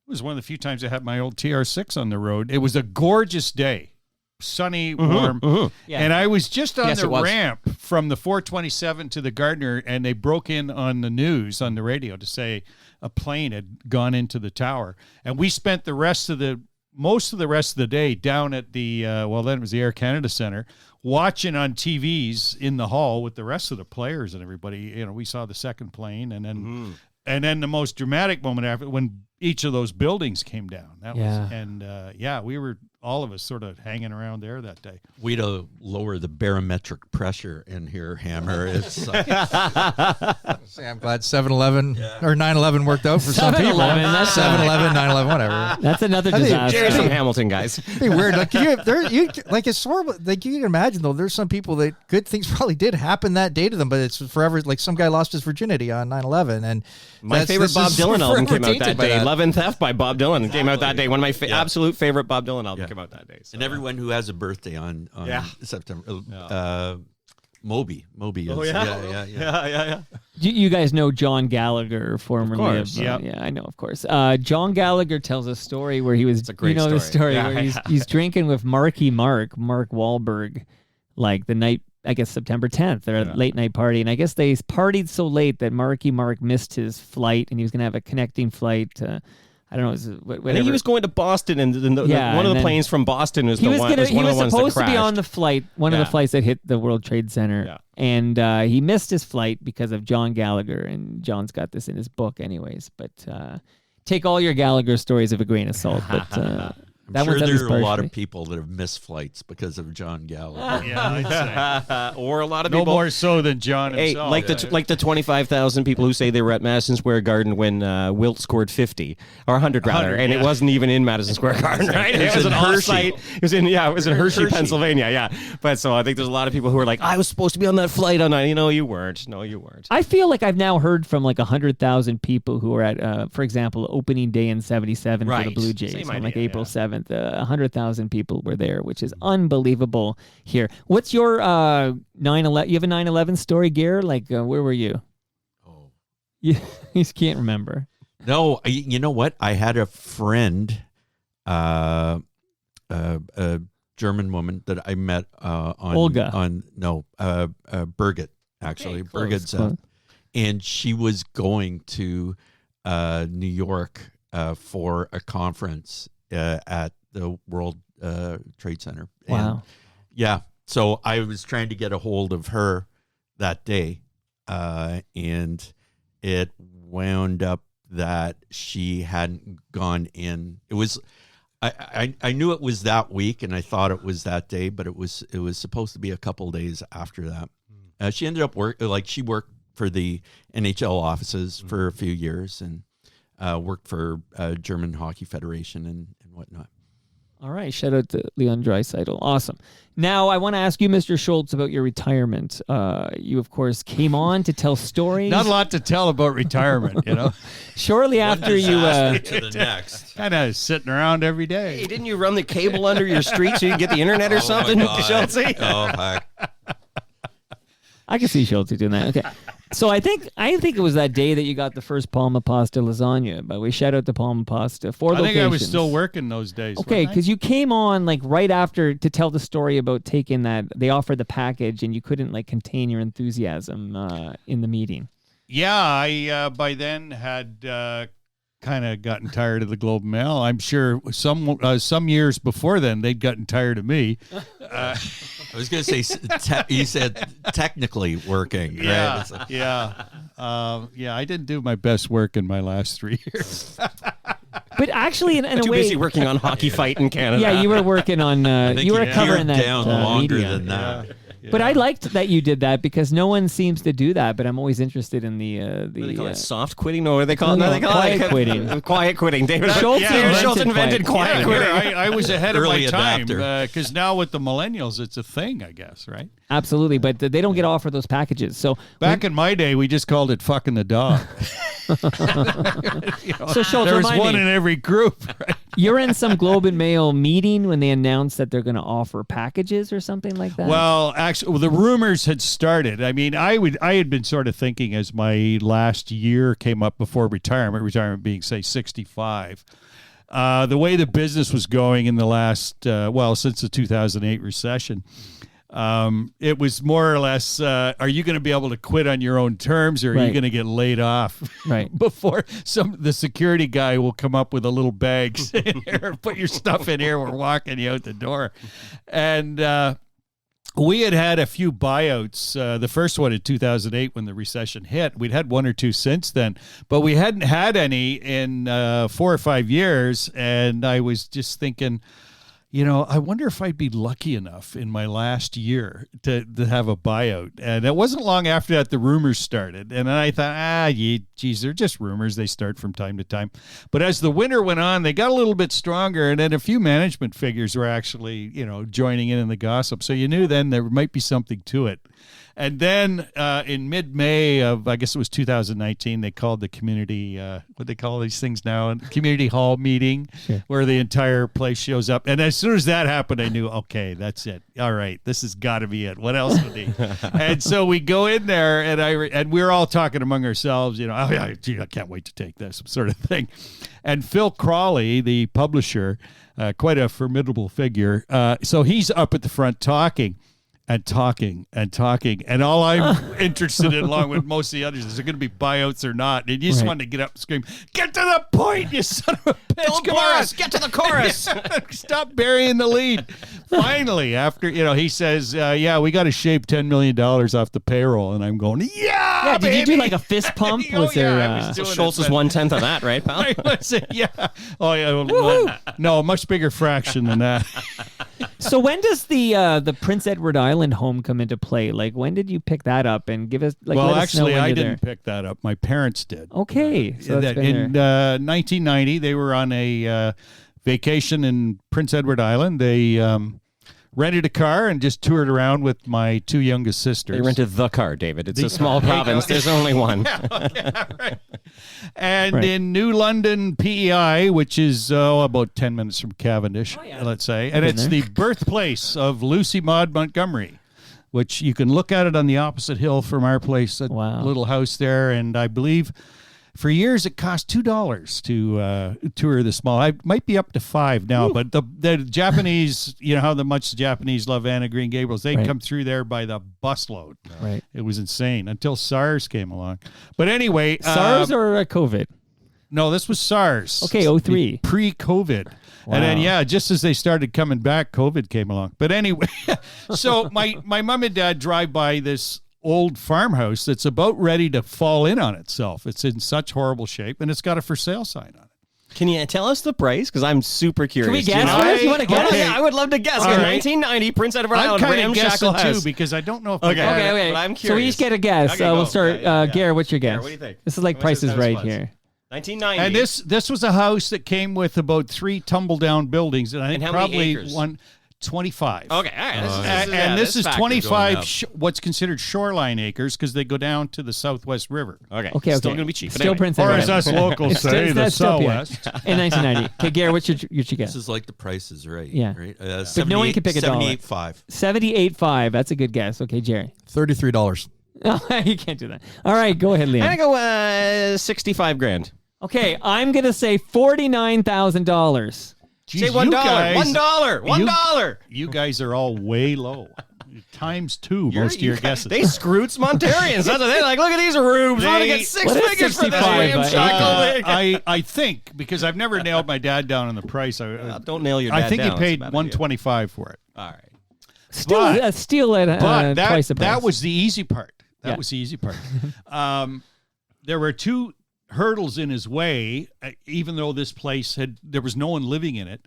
was one of the few times I had my old TR6 on the road. It was a gorgeous day, sunny, warm. Yeah. And I was just on Yes, the it was. ramp from the 427 to the Gardner, and they broke in on the news on the radio to say a plane had gone into the tower. And we spent most of the rest of the day down at the, then it was the Air Canada Centre, watching on TVs in the hall with the rest of the players and everybody. You know, we saw the second plane, and then the most dramatic moment after, when each of those buildings came down. That was, and we were, all of us, sort of hanging around there that day. Way to lower the barometric pressure in here, Hammer. It's Say, I'm glad 7-Eleven or 9/11 worked out for some people. 7-Eleven, that's 7-Eleven, 9/11, whatever. That's another disaster. Jerry's from Hamilton, guys. It'd be weird. Like it's sort of like, you can imagine though. There's some people that good things probably did happen that day to them, but it's forever. Like some guy lost his virginity on 9/11, and My favorite Bob Dylan album came out that day. By Love and Theft by Bob Dylan came out that day. One of my absolute favorite Bob Dylan albums came out that day. So. and everyone who has a birthday on September. Moby is. Oh, yeah. You guys know John Gallagher, formerly of course. yeah, I know, of course. John Gallagher tells a story where he was, It's a great the story. story where he's drinking with Mark Wahlberg, like the night, I guess September 10th, they're at a late night party, and I guess they partied so late that Mark missed his flight, and he was going to have a connecting flight to, I don't know, whatever. I think he was going to Boston, and one of the planes from Boston was he was one of the ones that supposed to be crashed. on the flight, one of the flights that hit the World Trade Center, and he missed his flight because of John Gallagher, and John's got this in his book anyways, but take all your Gallagher stories with a grain of salt, but I'm sure there are a lot of people that have missed flights because of John Gallagher. I'd say. Or a lot of No people. more so than John Hey, himself. like the 25,000 people who say they were at Madison Square Garden when Wilt scored 50 or 100 rather, 100, and it wasn't even in Madison Square Garden, right? It was an Hershey. offsite. It was in Hershey, Pennsylvania. Yeah, but so I think there's a lot of people who are like, I was supposed to be on that flight on that. You weren't. No, you weren't. I feel like I've now heard from like 100,000 people who were at, for example, opening day in '77 for the Right. Blue Jays Same on like idea, April 7th. 100,000 people were there, which is unbelievable here. What's your 9/11? You have a 9/11 story, Gare? Like, where were you? Oh. You just can't remember. No, you know what? I had a friend, a German woman that I met on Olga. Birgit, actually. Okay, close, Birgit's close. and she was going to New York for a conference at the World Trade Center. Wow. And, so I was trying to get a hold of her that day, and it wound up that she hadn't gone in. It was, I knew it was that week, and I thought it was that day, but it was supposed to be a couple days after that. She ended up she worked for the NHL offices for a few years, and worked for German Hockey Federation and whatnot. All right. Shout out to Leon Draisaitl. Awesome. Now, I want to ask you, Mr. Shoalts, about your retirement. You, of course, came on to tell stories. Not a lot to tell about retirement, you know. Shortly after you... to the next. Kind of sitting around every day. Hey, didn't you run the cable under your street so you can get the internet or something, Schultz? Oh, heck. I can see Schultz doing that. Okay. So I think it was that day that you got the first Palma Pasta lasagna. But we shout out to Palma Pasta for I think I was locations. still working those days. Okay, wasn't I? because you came on like right after to tell the story about taking that. They offered the package and you couldn't like contain your enthusiasm in the meeting. Yeah, I by then had kind of gotten tired of the Globe and Mail. I'm sure some years before then they'd gotten tired of me. I was going to say, you said technically working, right? Yeah, It's like- yeah. I didn't do my best work in my last 3 years. But actually, in a Too way, busy working on Hockey Fight in Canada. you were working on. I think You were you covering geared that down longer media. than that. But I liked that you did that because no one seems to do that. But I'm always interested in the What do they call it? Soft quitting? No, what do they call it? No, They call quiet it quitting. Quiet quitting. David Shoalts Shoalts invented invented quiet quitting. I was ahead of my Early time adapter. because now with the millennials, it's a thing, I guess, right? Absolutely, but they don't get offered those packages. So Back in my day, we just called it fucking the dog. So Shoalts, There's remind one me, in every group, right? you're in some Globe and Mail meeting when they announced that they're going to offer packages or something like that. Well, actually, the rumors had started. I mean, I had been sort of thinking as my last year came up before retirement being, say, 65, the way the business was going in the last, since the 2008 recession, it was more or less, are you going to be able to quit on your own terms or are you Right. going to get laid off? Right. Before the security guy will come up with a little bag saying, here, put your stuff in here. We're walking you out the door. And, we had a few buyouts. The first one in 2008 when the recession hit. We'd had one or two since then, but we hadn't had any in 4 or 5 years. And I was just thinking, I wonder if I'd be lucky enough in my last year to have a buyout. And it wasn't long after that the rumors started. And then I thought, geez, they're just rumors. They start from time to time. But as the winter went on, they got a little bit stronger. And then a few management figures were actually, joining in the gossip. So you knew then there might be something to it. And then in mid-May of, I guess it was 2019, they called the community, what they call these things now, community hall meeting, where the entire place shows up. And as soon as that happened, I knew, okay, that's it. All right, this has got to be it. What else would he? And so we go in there, and we were all talking among ourselves, oh, yeah, gee, I can't wait to take this sort of thing. And Phil Crawley, the publisher, quite a formidable figure, so he's up at the front talking. And talking. And all I'm interested in, along with most of the others, is there going to be buyouts or not? And you just want to get up and scream, get to the point, you son of a bitch. Don't Come bore on. us. Get to the chorus. Stop burying the lead. Finally, after, he says, we got to shave $10 million off the payroll. And I'm going, yeah, did you do like a fist pump? Oh, Was there? yeah, I was doing Schultz is it, but- 1/10 of that, right, pal? I was, yeah. Oh, yeah. No, a much bigger fraction than that. So when does the Prince Edward Island home come into play? Like, when did you pick that up and give us? Like, Well, let us know actually, when I you're didn't pick that up. My parents did. there. Okay, so that's been In there. 1990, they were on a vacation in Prince Edward Island. They rented a car and just toured around with my two youngest sisters. They rented the car, David. It's a small province. There's only one. And Right. in New London, PEI, which is about 10 minutes from Cavendish, let's say. And Been it's there. the birthplace of Lucy Maud Montgomery, which you can look at it on the opposite hill from our place, that Wow. little house there. And I believe for years it cost $2 to tour the small. I might be up to $5 now, but the Japanese, how much the Japanese love Anna Green Gables, they Right. come through there by the busload. Right. It was insane until SARS came along. But anyway, SARS or COVID? no, this was SARS. Okay, 03. Pre-COVID. Wow. And then, just as they started coming back, COVID came along. But anyway, so my mom and dad drive by this old farmhouse that's about ready to fall in on itself. It's in such horrible shape, and it's got a for sale sign on it. Can you tell us the price? Because I'm super curious. Can we Do you guess? know? Chris? You want to guess? Okay. Yeah, I would love to guess. All Okay, right. 1990, Prince Edward I'm Island, kind of ramshackle guessing, house. too, because I don't know if Okay. Okay. But I'm So we curious. each get a guess. Okay, We'll go. start. Yeah. Gare, what's your guess? Gare, what do you think? This is like What's Price your is best Right buzz? here. 1990. And this was a house that came with about 3 tumble-down buildings, and I think how many probably acres? 25. Okay, all right. This is factor 25 up. what's considered shoreline acres because they go down to the Southwest River. Okay. Okay. Still okay. going to be cheap. But Still anyway. Prince Or Edward as us Island. locals It's say, the that's still PI. Southwest. In 1990. Okay, Gare, what's your This guess? is like the Price is Right. Yeah. Right? But no one can pick a dollar. 78.5. 78.5. That's a good guess. Okay, Jerry. $33. You can't do that. All right, go ahead, Liam. I'm going to go 65 grand. Okay, I'm gonna say $49,000. Jeez, Say you $1. guys- $1. $1. You guys are all way low. Times 2 most of your guesses. They screwts Montarians. That's what they're like. Look at these rooms. We're going to They- get 6 What is figures for this 65 William by Shackle. I think, because I've never nailed my dad down on the price. Don't nail your dad I think down. he It's paid a bad idea. $125 for it. All right. Still, But- steal at But twice the price. that was the easy part. That Yeah. was the easy part. There were 2 hurdles in his way, even though this place there was no one living in it,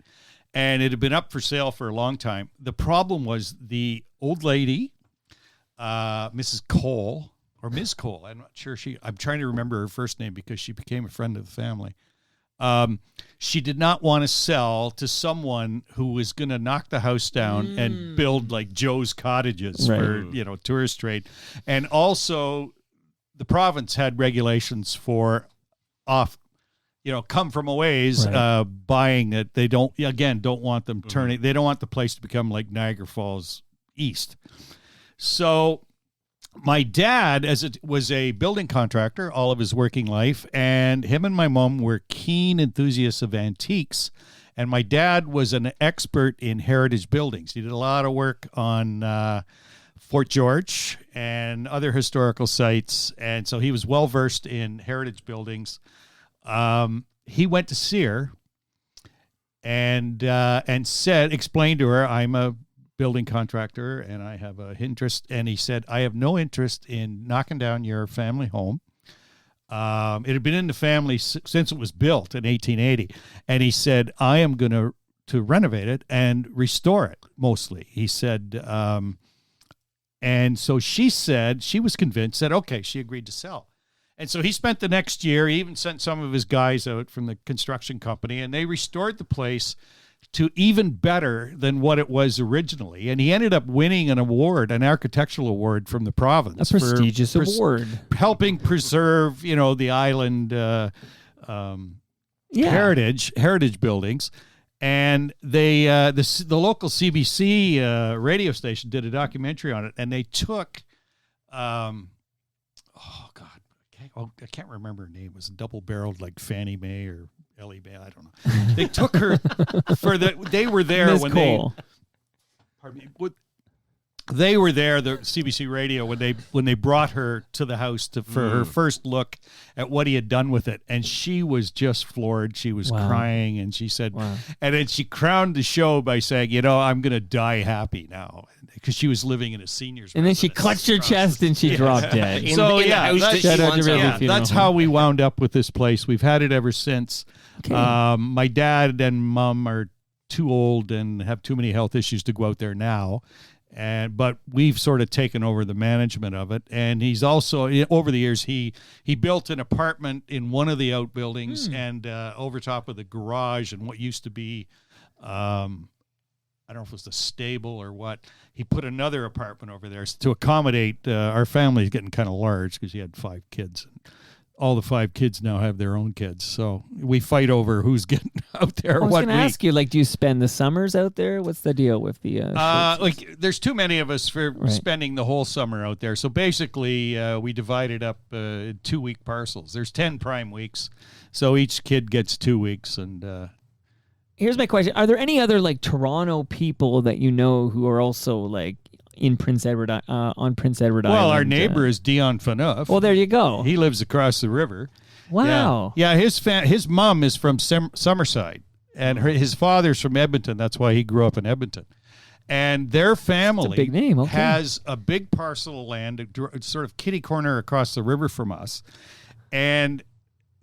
and it had been up for sale for a long time. The problem was the old lady Mrs. Cole or Ms. Cole. I'm not sure I'm trying to remember her first name because she became a friend of the family. She did not want to sell to someone who was going to knock the house down and build like Joe's cottages for, tourist trade. And also the province had regulations for come from a ways, buying it. They don't want them turning, they don't want the place to become like Niagara Falls East. So my dad, as it was a building contractor all of his working life, and him and my mom were keen enthusiasts of antiques. And my dad was an expert in heritage buildings. He did a lot of work on Fort George and other historical sites. And so he was well versed in heritage buildings. He went to see her and explained to her, I'm a building contractor and I have an interest. And he said, I have no interest in knocking down your family home. It had been in the family since it was built in 1880. And he said, I am going to renovate it and restore it mostly. He said, and so she said, she was convinced that, okay, she agreed to sell. And so he spent the next year, he even sent some of his guys out from the construction company, and they restored the place to even better than what it was originally. And he ended up winning an award, an architectural award from the province. A prestigious award. Helping preserve, the island heritage buildings. And they the local CBC radio station did a documentary on it, and they took, I can't remember her name. It was double-barreled like Fannie Mae or Ellie Mae. I don't know. They took her they were there Ms. when Cole. they were there, the CBC radio, when they brought her to the house for her first look at what he had done with it. And she was just floored. She was crying, and she said, and then she crowned the show by saying, I'm going to die happy now. Because she was living in a senior's and then she residence. clutched her chest and she dropped dead. That's how we wound up with this place. We've had it ever since. Okay. My dad and mom are too old and have too many health issues to go out there now. But we've sort of taken over the management of it. And he's also, over the years, he built an apartment in one of the outbuildings and over top of the garage and what used to be, I don't know if it was the stable or what. He put another apartment over there to accommodate our family is getting kind of large because he had 5 kids. All the 5 kids now have their own kids, so we fight over who's getting out there. I was going to ask you, do you spend the summers out there? What's the deal with the? There's too many of us for spending the whole summer out there. So basically, we divide it up in 2-week parcels. There's 10 prime weeks, so each kid gets 2 weeks. And here's my question: are there any other Toronto people that you know who are also in Prince Edward on Prince Edward Island? Well, our neighbor is Dion Phaneuf. Well, there you go. He lives across the river. Wow. Yeah, his mom is from Summerside, and his father's from Edmonton. That's why he grew up in Edmonton. And their family big name. Okay. has a big parcel of land, sort of kitty corner across the river from us. And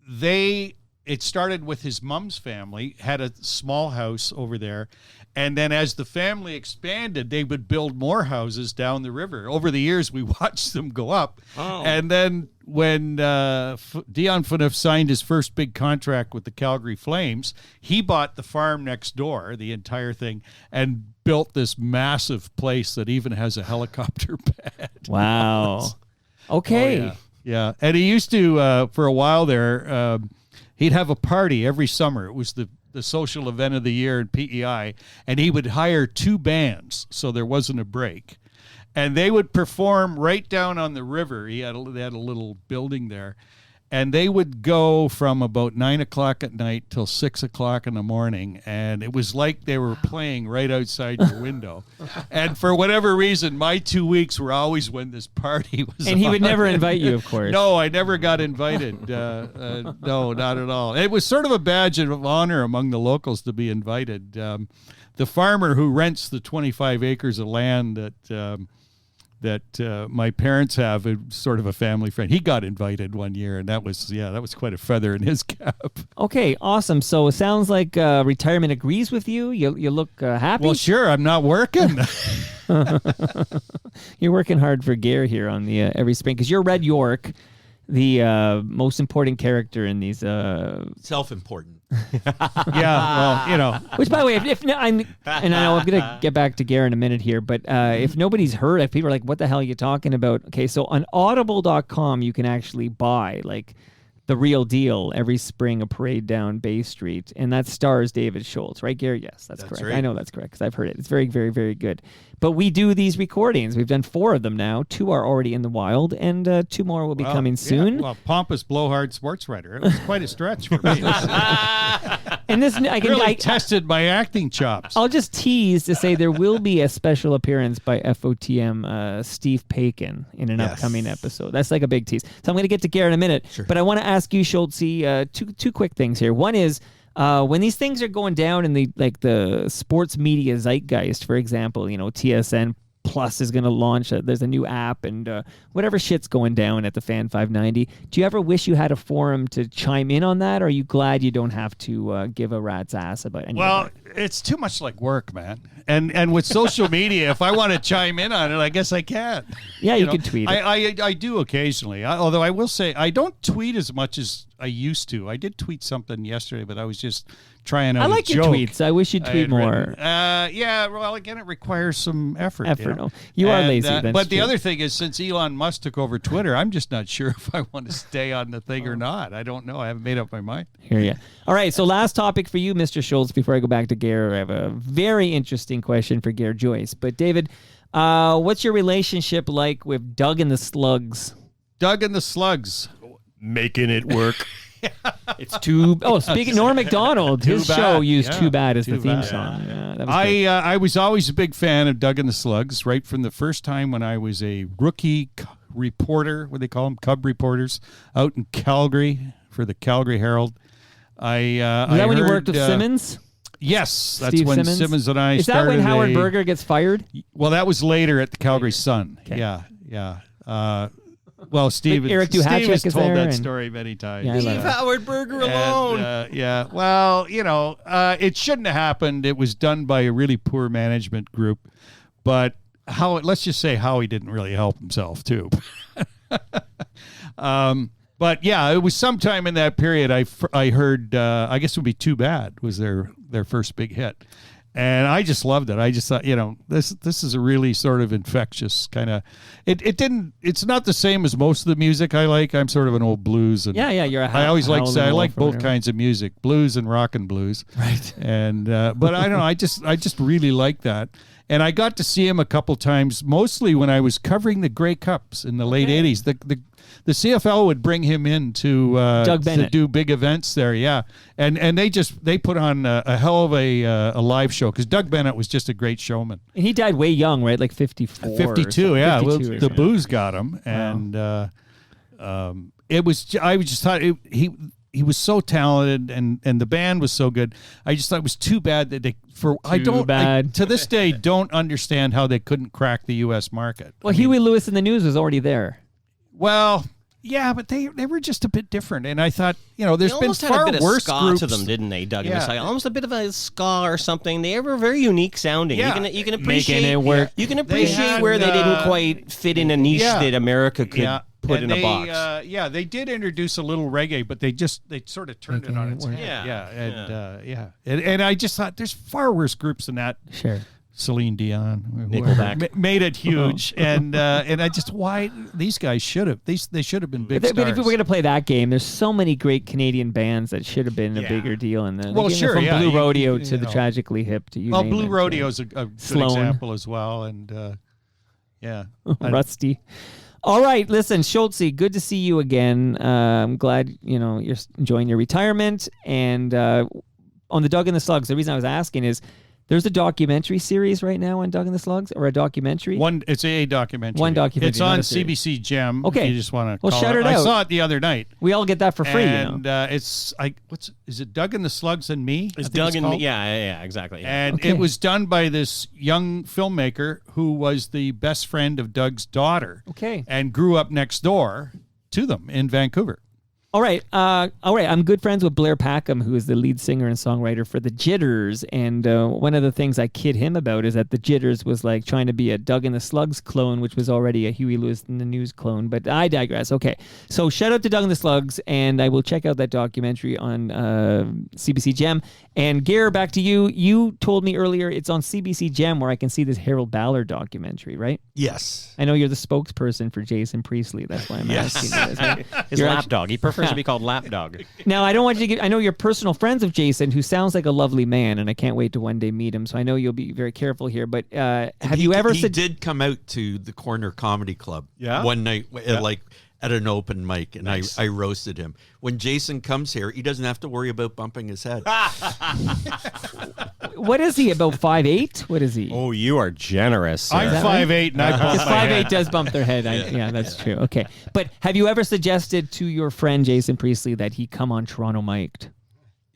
it started with his mom's family, had a small house over there. And then as the family expanded, they would build more houses down the river. Over the years, we watched them go up. Oh. And then when Dion Phaneuf signed his first big contract with the Calgary Flames, he bought the farm next door, the entire thing, and built this massive place that even has a helicopter pad. Wow. Okay. Oh, yeah. And he used to, for a while there, he'd have a party every summer. It was the social event of the year in PEI, and he would hire 2 bands, so there wasn't a break. And they would perform right down on the river. They had a little building there. And they would go from about 9 o'clock at night till 6 o'clock in the morning. And it was like they were playing right outside your window. And for whatever reason, my 2 weeks were always when this party was And he on. would never invite you, of course. No, I never got invited. No, not at all. It was sort of a badge of honor among the locals to be invited. The farmer who rents the 25 acres of land that that my parents have, sort of a family friend. He got invited one year, and that was quite a feather in his cap. Okay, awesome. So it sounds like retirement agrees with you. You look happy. Well, sure, I'm not working. You're working hard for Gare here on the every spring because you're Red York, the most important character in these. Self-important. Yeah, well, Which, by the way, if I'm, and I know I'm gonna get back to Gare in a minute here, but if nobody's heard, if people are like, "What the hell are you talking about?" Okay, so on Audible.com, you can actually buy like the real deal every spring, a parade down Bay Street, and that stars David Shoalts, right, Gare? Yes, that's correct. Right. I know that's correct because I've heard it. It's very, very, very good. But we do these recordings. We've done 4 of them now. 2 are already in the wild, and 2 more will be coming soon. Yeah, well, pompous blowhard sports writer. It was quite a stretch for me. And this, I can Really tested my acting chops. I'll just tease to say there will be a special appearance by FOTM Steve Paikin in an upcoming episode. That's like a big tease. So I'm going to get to Gare in a minute, but I want to ask you, Shoaltsy, two quick things here. One is when these things are going down in the sports media zeitgeist, for example, TSN Plus is going to launch. There's a new app and whatever shit's going down at the Fan 590. Do you ever wish you had a forum to chime in on that, or are you glad you don't have to give a rat's ass about anything? Well, it's too much like work, man. And with social media, if I want to chime in on it, I guess I can. Yeah, you can tweet it. I do occasionally. Although I will say I don't tweet as much as I used to. I did tweet something yesterday, but I was just trying out I like a your joke tweets. I wish you'd tweet more. Yeah, well, again, it requires some effort. No. You are lazy. That's but the true. other thing is, since Elon Musk took over Twitter, I'm just not sure if I want to stay on the thing or not. I don't know. I haven't made up my mind. Hear ya. All right, so last topic for you, Mr. Shoalts, before I go back to Gare. I have a very interesting question for Gare Joyce. But David, what's your relationship like with Doug and the Slugs? Doug and the Slugs. Making it work. It's too. Oh, speaking Norm Macdonald, his Bad. show used Yeah, "Too Bad" as Too the theme Bad. song. Yeah, that was good. I was always a big fan of Doug and the Slugs, right from the first time when I was a rookie reporter, what they call them, cub reporters, out in Calgary for the Calgary Herald. Was that when you worked with Simmons? Yes, that's Steve when Simmons and I Is that started. when Howard Berger gets fired? Well, that was later at the Calgary Sun. Okay. Yeah. Well, Steve, Eric Steve Duhatschek has is told there that and- story many times. Yeah, I love Leave that. Howard Berger And, alone. yeah. Well, it shouldn't have happened. It was done by a really poor management group, but let's just say Howie didn't really help himself too. But yeah, it was sometime in that period I heard, I guess it would be Too Bad was their first big hit. And I just loved it. I just thought, this is a really sort of infectious kind of. It's not the same as most of the music I like. I'm sort of an old blues and Yeah, you're a I always like to say I howling like wolf or both whatever. kinds of music, blues and rock and blues. Right. And but I don't know. I just really like that. And I got to see him a couple times, mostly when I was covering the Grey Cups in the late '80s. The CFL would bring him in to Doug Bennett. to do big events there, yeah. And they put on a hell of a live show because Doug Bennett was just a great showman. And he died way young, right? Like 54. or 52, something. yeah. 52 Well, or the something. booze got him, and it was. I just thought he was so talented, and the band was so good. I just thought it was too bad that I to this day don't understand how they couldn't crack the U.S. market. Well, Huey Lewis in the News was already there. Well, yeah, but they were just a bit different, and I thought there's They been almost had far a bit worse of ska groups to them, didn't they, Doug? Yeah. Almost a bit of a ska or something. They were very unique sounding. Yeah. You can appreciate Making it work. You can They appreciate had, where they didn't quite fit in a niche yeah. that America could put and in a box. They did introduce a little reggae, but they sort of turned it on its head. Yeah. And I just thought there's far worse groups than that. Sure. Celine Dion, Nickelback. made it huge, and I just why these guys should have they should have been big But stars. if we were going to play that game, there's so many great Canadian bands that should have been a bigger deal. And Well, sure, from yeah, Blue Rodeo you to the know. Tragically Hip to you. Well, name Blue it. Rodeo's a good Sloan. example as well, and yeah, Rusty. All right, listen, Shoaltsy, good to see you again. I'm glad you're enjoying your retirement. And on the Doug and the Slugs, the reason I was asking is There's a documentary series right now on Doug and the Slugs, or a documentary. It's a documentary. One documentary, It's on not a series. CBC Gem. Okay. If you just want to. Well, shout it I out. saw it the other night. We all get that for free. And is it Doug and the Slugs and Me? It's I think Doug and me. called. Yeah, exactly. Yeah. And Okay. it was done by this young filmmaker who was the best friend of Doug's daughter. Okay. And grew up next door to them in Vancouver. All right. I'm good friends with Blair Packham, who is the lead singer and songwriter for the Jitters. And one of the things I kid him about is that the Jitters was like trying to be a Doug and the Slugs clone, which was already a Huey Lewis and the News clone. But I digress. Okay. So shout out to Doug and the Slugs, and I will check out that documentary on CBC Gem. And Gare, back to you. You told me earlier it's on CBC Gem where I can see this Harold Ballard documentary, right? Yes. I know you're the spokesperson for Jason Priestley. That's why I'm asking you this. His You're lapdog. He prefers to be called lapdog. Now, I don't want you to I know you're personal friends of Jason, who sounds like a lovely man, and I can't wait to one day meet him. So I know you'll be very careful here. But have you ever He did come out to the Corner Comedy Club one night, like at an open mic, and I roasted him. When Jason comes here, he doesn't have to worry about bumping his head. What is he, about 5'8"? What is he? Oh, you are generous, sir. I'm 5'8", and I bump Because my 5'8" head. does bump their head. Yeah, that's true. Okay. But have you ever suggested to your friend Jason Priestley that he come on Toronto Mic'd?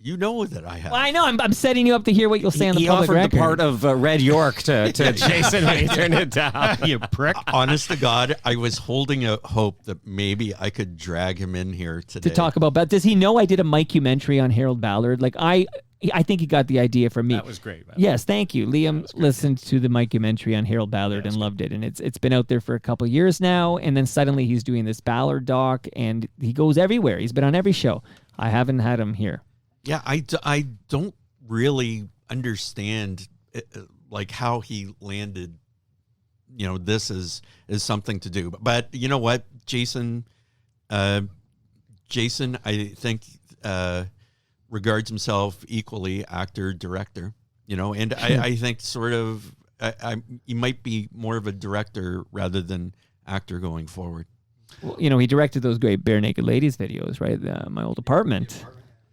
You know that I have. Well, I know. I'm setting you up to hear what you'll say on the He public offered record. the part of Red York to Jason when he turned it down. You prick. Honest to God, I was holding out hope that maybe I could drag him in here today. to talk about. But does he know I did a mickumentary on Harold Ballard? Like I think he got the idea from me. That was great, man. Yes, thank you. Liam listened to the mickumentary on Harold Ballard and loved it, and it's been out there for a couple years now. And then suddenly he's doing this Ballard doc, and he goes everywhere. He's been on every show. I haven't had him here. Yeah, I don't really understand like how he landed. This is something to do. But you know what, Jason, I think regards himself equally actor director. And I think sort of he might be more of a director rather than actor going forward. Well, he directed those great Bare Naked Ladies videos, right? My Old Apartment.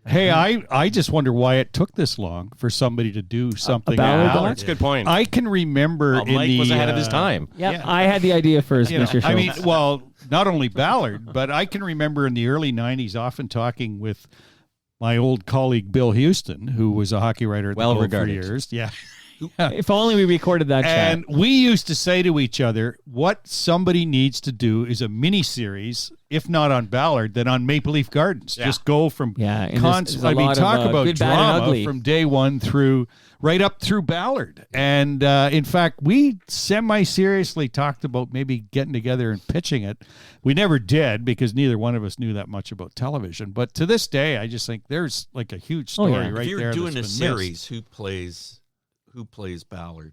Hey, I just wonder why it took this long for somebody to do something. Ballard doc? That's a good point. I can remember Mike was ahead of his time. Yeah, I had the idea first, Mr. Schultz. I mean, well, not only Ballard, but I can remember in the early 90s often talking with my old colleague Bill Houston, who was a hockey writer at the Globe for Well-regarded. years. Yeah. If only we recorded that And chat. we used to say to each other, what somebody needs to do is a mini series, if not on Ballard, then on Maple Leaf Gardens. Just go from Yeah, and there's a I mean, lot talk of, about good, bad, and drama ugly. from day one through right up through Ballard. And in fact, we semi-seriously talked about maybe getting together and pitching it. We never did because neither one of us knew that much about television. But to this day, I just think there's like a huge story yeah. right if you're there. doing a that's been missed. series, who plays Ballard?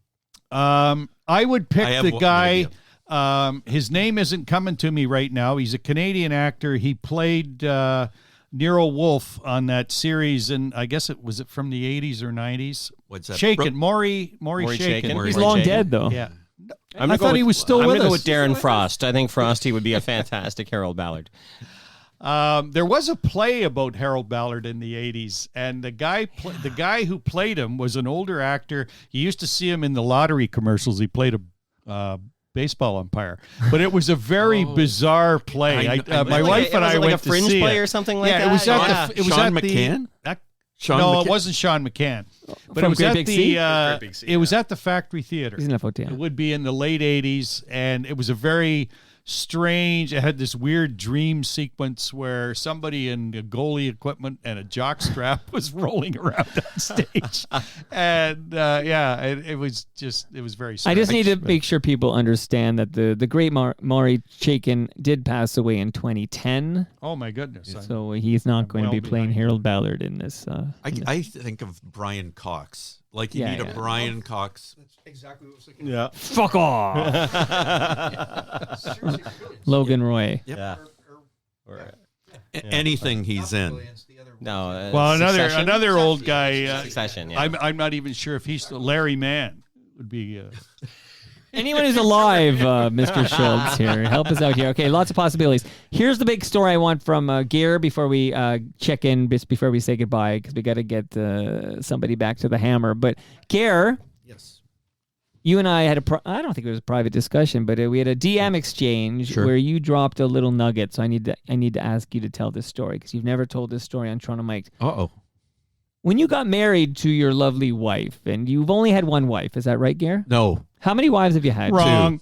I would pick I have the one guy. idea. His name isn't coming to me right now. He's a Canadian actor. He played Nero Wolfe on that series, and I guess it was from the 80s or 90s. What's that? Shaken, Maury Chaykin. Shaken. Maury He's Chaykin. long dead, though. Yeah, I'm I gonna go thought he with- was still I'm with gonna go us. with Darren Frost. I think Frosty would be a fantastic Harold Ballard. there was a play about Harold Ballard in the 80s, and the guy who played him was an older actor. You used to see him in the lottery commercials. He played a baseball umpire, but it was a very bizarre play. My wife and I went like a to fringe see play it. or something like Yeah, that. it was Yeah. at the. It was Sean at McCann? The, Sean no, McCann? it wasn't Sean McCann, but From it was Great at Big the. Sea? It was at the Factory Theater. He's in a It would be in the late 80s, and it was a very strange. It had this weird dream sequence where somebody in a goalie equipment and a jock strap was rolling around on stage, and it was very strange. I just need to make sure people understand that the great Maury Chaykin did pass away in 2010, Oh my goodness! so he's not going to be well playing behind. Harold Ballard in this. I think of Brian Cox. Like you Yeah, need yeah. a Brian Cox. That's exactly what I was thinking. Yeah. Fuck off, Seriously, brilliant. Logan Roy. Yep. Or- Anything he's in. Brilliant's the other one. No. Well, Succession? another old guy. Succession. Yeah. I'm not even sure if he's still Larry Mann would be. Anyone who's alive, Mr. Shoalts here, help us out here. Okay, lots of possibilities. Here's the big story I want from Gare before we check in, before we say goodbye, because we got to get somebody back to the hammer. But Gare, Yes. you and I had I don't think it was a private discussion, but we had a DM exchange Sure. where you dropped a little nugget. So I need to ask you to tell this story because you've never told this story on Toronto Mike. Uh-oh. When you got married to your lovely wife, and you've only had one wife, is that right, Gare? No. How many wives have you had? Wrong.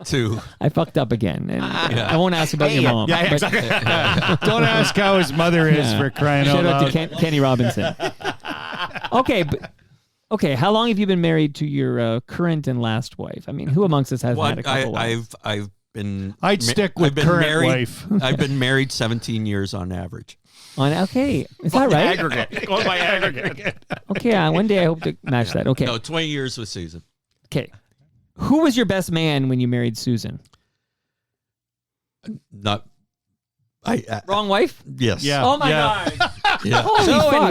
2. I fucked up again, and I won't ask about your mom. Yeah, but exactly. Don't ask how his mother is for crying out shout out loud. to Kenny Robinson. Okay, okay. How long have you been married to your current and last wife? I mean, who amongst us hasn't had a couple wives? I've been. I'd stick with I've been current married, wife. I've been married 17 years on average. Okay, is that right? Aggregate. Going by aggregate. Okay, one day I hope to match that. Okay, No, 20 years with Susan. okay. Who was your best man when you married Susan? Not. Wrong wife? Yes. Yeah. Oh my Yeah. god! Yeah. Holy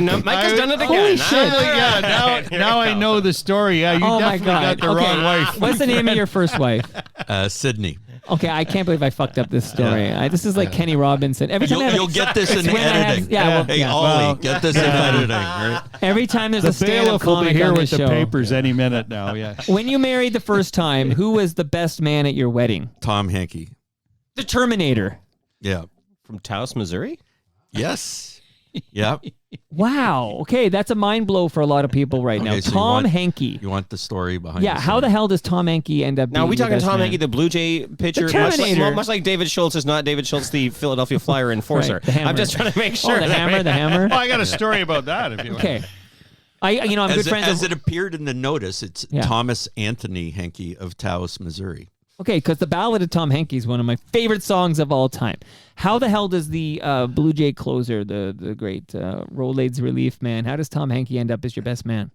fuck! Mike has done it again. Holy shit. Yeah, now I know the story. Yeah, you Oh my definitely god! got the wrong wife. What's the name of your first wife? Sydney. Okay, I can't believe I fucked up this story. This is like Kenny Robinson. Every time I have You'll get this in when I have- editing. yeah, well, Hey, yeah. Ollie, Well, get this in editing. Right? every time there's The a stand-up bailiff will be comic here on with this the show. papers any minute now. Yeah. When you married the first time, who was the best man at your wedding? Tom Hankey. The Terminator. Yeah. From Taos, Missouri? Yes. Yeah. Wow. Okay, that's a mind blow for a lot of people right now. Okay, so Tom you Hankey. want the story behind Yeah, the how the scene. hell does Tom Hankey end up Now, are being we your talking best Tom man? Hankey, the Blue Jay pitcher? The Terminator. Much like David Shoalts is not David Shoalts, the Philadelphia Flyer enforcer. Right, the hammer. I'm just trying to make Oh, sure. the that- hammer, the hammer. Oh, I got a story about that. If you want. Okay. I'm good friends As with... it appeared in the notice, it's Yeah. Thomas Anthony Hankey of Taos, Missouri. Okay, because the Ballad of Tom Hankey is one of my favorite songs of all time. How the hell does the Blue Jay closer, the great Rolaids relief man, how does Tom Hankey end up as your best man?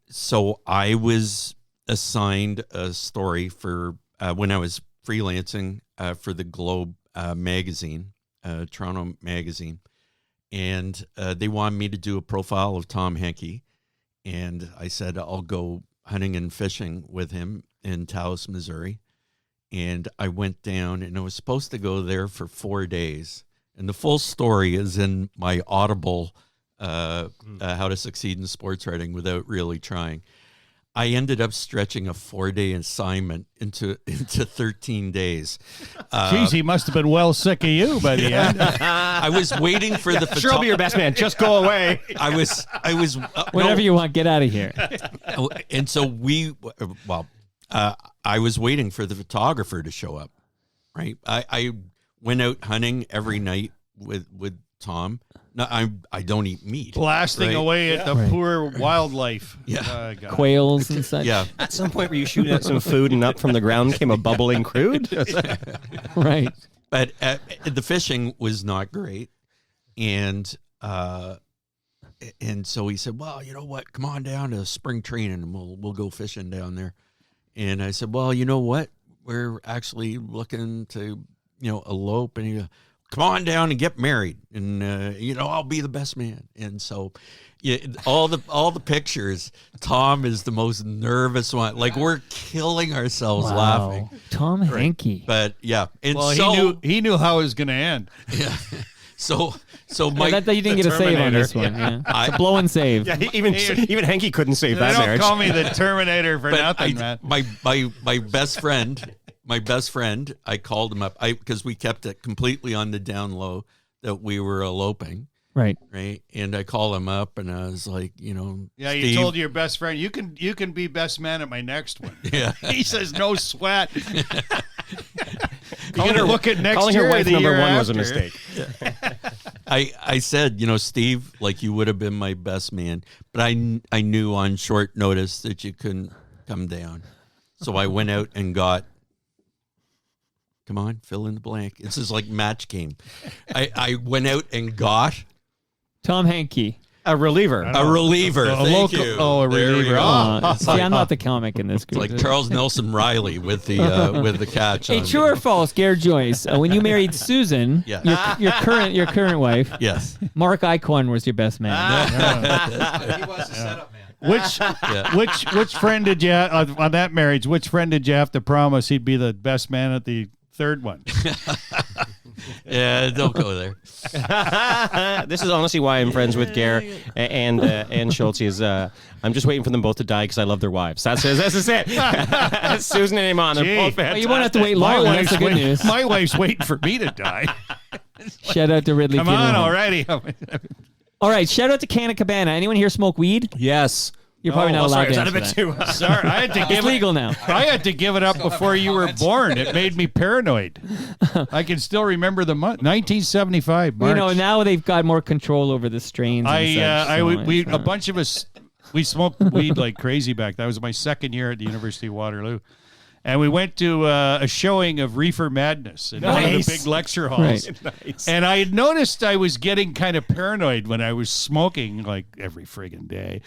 So I was assigned a story for when I was freelancing for the Globe magazine, Toronto magazine, and they wanted me to do a profile of Tom Hankey, and I said I'll go hunting and fishing with him in Taos, Missouri. And I went down, and I was supposed to go there for 4 days. And the full story is in my Audible, How to Succeed in Sports Writing Without Really Trying. I ended up stretching a 4-day assignment into 13 days. Jeez, he must have been well sick of you by the end. I was waiting for the Sure, I'll be your best man. Just go away. I was Whatever you want, get out of here. And so I was waiting for the photographer to show up, right? I went out hunting every night with Tom. No, I don't eat meat. Blasting right? away at the poor wildlife. Yeah. God. Quails and such. Yeah. At some point, were you shooting at some food and up from the ground came a bubbling crude? Right. But the fishing was not great. And so he said, well, you know what? Come on down to spring training and we'll go fishing down there. And I said, well, you know what? We're actually looking to, elope. And he goes, come on down and get married. And, I'll be the best man. And so all the pictures, Tom is the most nervous one. Like we're killing ourselves laughing. Tom Hankey. But yeah. And Well, so he knew how it was going to end. yeah. So Yeah, Mike, that you didn't get a save on this one. Yeah. It's a blow and save. Yeah, even Hanky couldn't save They that don't marriage. call me the Terminator for but nothing, man. my best friend, I called him up because we kept it completely on the down low that we were eloping, Right. right? And I called him up and I was like, Yeah, Steve, you told your best friend, you can be best man at my next one. Yeah. He says, no sweat. You're Calling going to her- look at next Calling year her or wife the number year one was a after. mistake. I said, Steve, like you would have been my best man, but I knew on short notice that you couldn't come down. So I went out and got, come on, fill in the blank. This is like match game. I went out and got Tom Hankey. A reliever. a reliever. Thank you. Oh, a There we reliever. go. Oh, It's see, like- I'm not the comic in this It's group. like Charles Nelson Riley with the catch. Hey, on. true or false, Gare Joyce? When you married Susan, Yeah. your current wife, Yes. Mark Iquan was your best man. He was a setup man. Which friend did you on that marriage? Which friend did you have to promise he'd be the best man at the third one? Yeah, don't go there. This is honestly why I'm friends with Gare and Shoalts. Is I'm just waiting for them both to die because I love their wives. That's it. Susan and Iman, they're both fantastic. Well, you won't have to wait long. That's the good news. My wife's waiting for me to die. Shout out to Ridley. Come on Funeral Home. already. All right, shout out to Canna Cabana. Anyone here smoke weed? Yes. You're probably not allowed Sorry, to is that a answer bit that. too? Sorry, I had to It's give legal now. I had to give it up before you were born. It made me paranoid. I can still remember the month, 1975. March. You know, now they've got more control over the strains. A bunch of us, we smoked weed like crazy back. That was my second year at the University of Waterloo. And we went to a showing of Reefer Madness in one of the big lecture halls. Right. Nice. And I had noticed I was getting kind of paranoid when I was smoking like every friggin' day.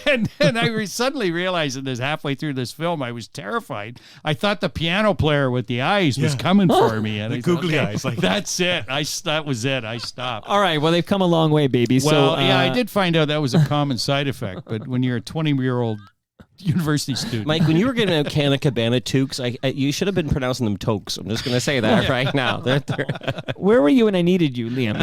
And then I suddenly realized in this halfway through this film, I was terrified. I thought the piano player with the eyes was coming for me. And The googly eyes. Like that's it. That was it. I stopped. All right, well, they've come a long way, baby. Well, so, yeah, I did find out that was a common side effect. But when you're a 20-year-old university student. Mike, when you were getting out Canna Cabana toques, you should have been pronouncing them tokes. I'm just going to say that right now. Where were you when I needed you, Liam?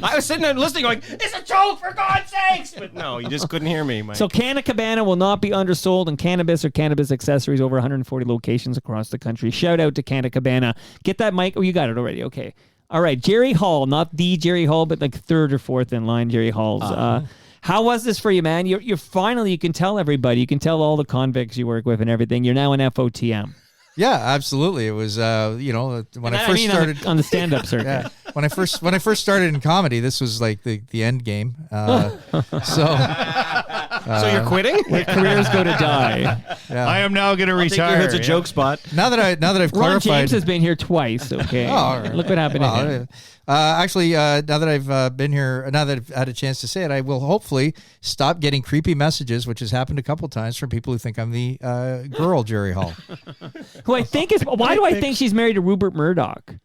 I was sitting there listening going, it's a toke, for God's sakes! But no, you just couldn't hear me, Mike. So Canna Cabana will not be undersold in cannabis or cannabis accessories over 140 locations across the country. Shout out to Canna Cabana. Get that, Mike? Oh, you got it already. Okay. All right. Gerry Hall, not the Gerry Hall, but like third or fourth in line Gerry Halls. How was this for you, man? You're finally, you can tell everybody, you can tell all the convicts you work with and everything. You're now an FOTM. Yeah, absolutely. It was, when I first started on the stand-up circuit. Yeah, when I first started in comedy, this was like the end game. So you're quitting? Where careers go to die. Yeah. I am now going to retire. It's a joke spot. Now that I've Ron clarified, James has been here twice. Okay, all right. Look what happened to him. Actually, now that I've been here, now that I've had a chance to say it, I will hopefully stop getting creepy messages, which has happened a couple times from people who think I'm the girl Gerry Hall. Who I think is, why do I think she's married to Rupert Murdoch?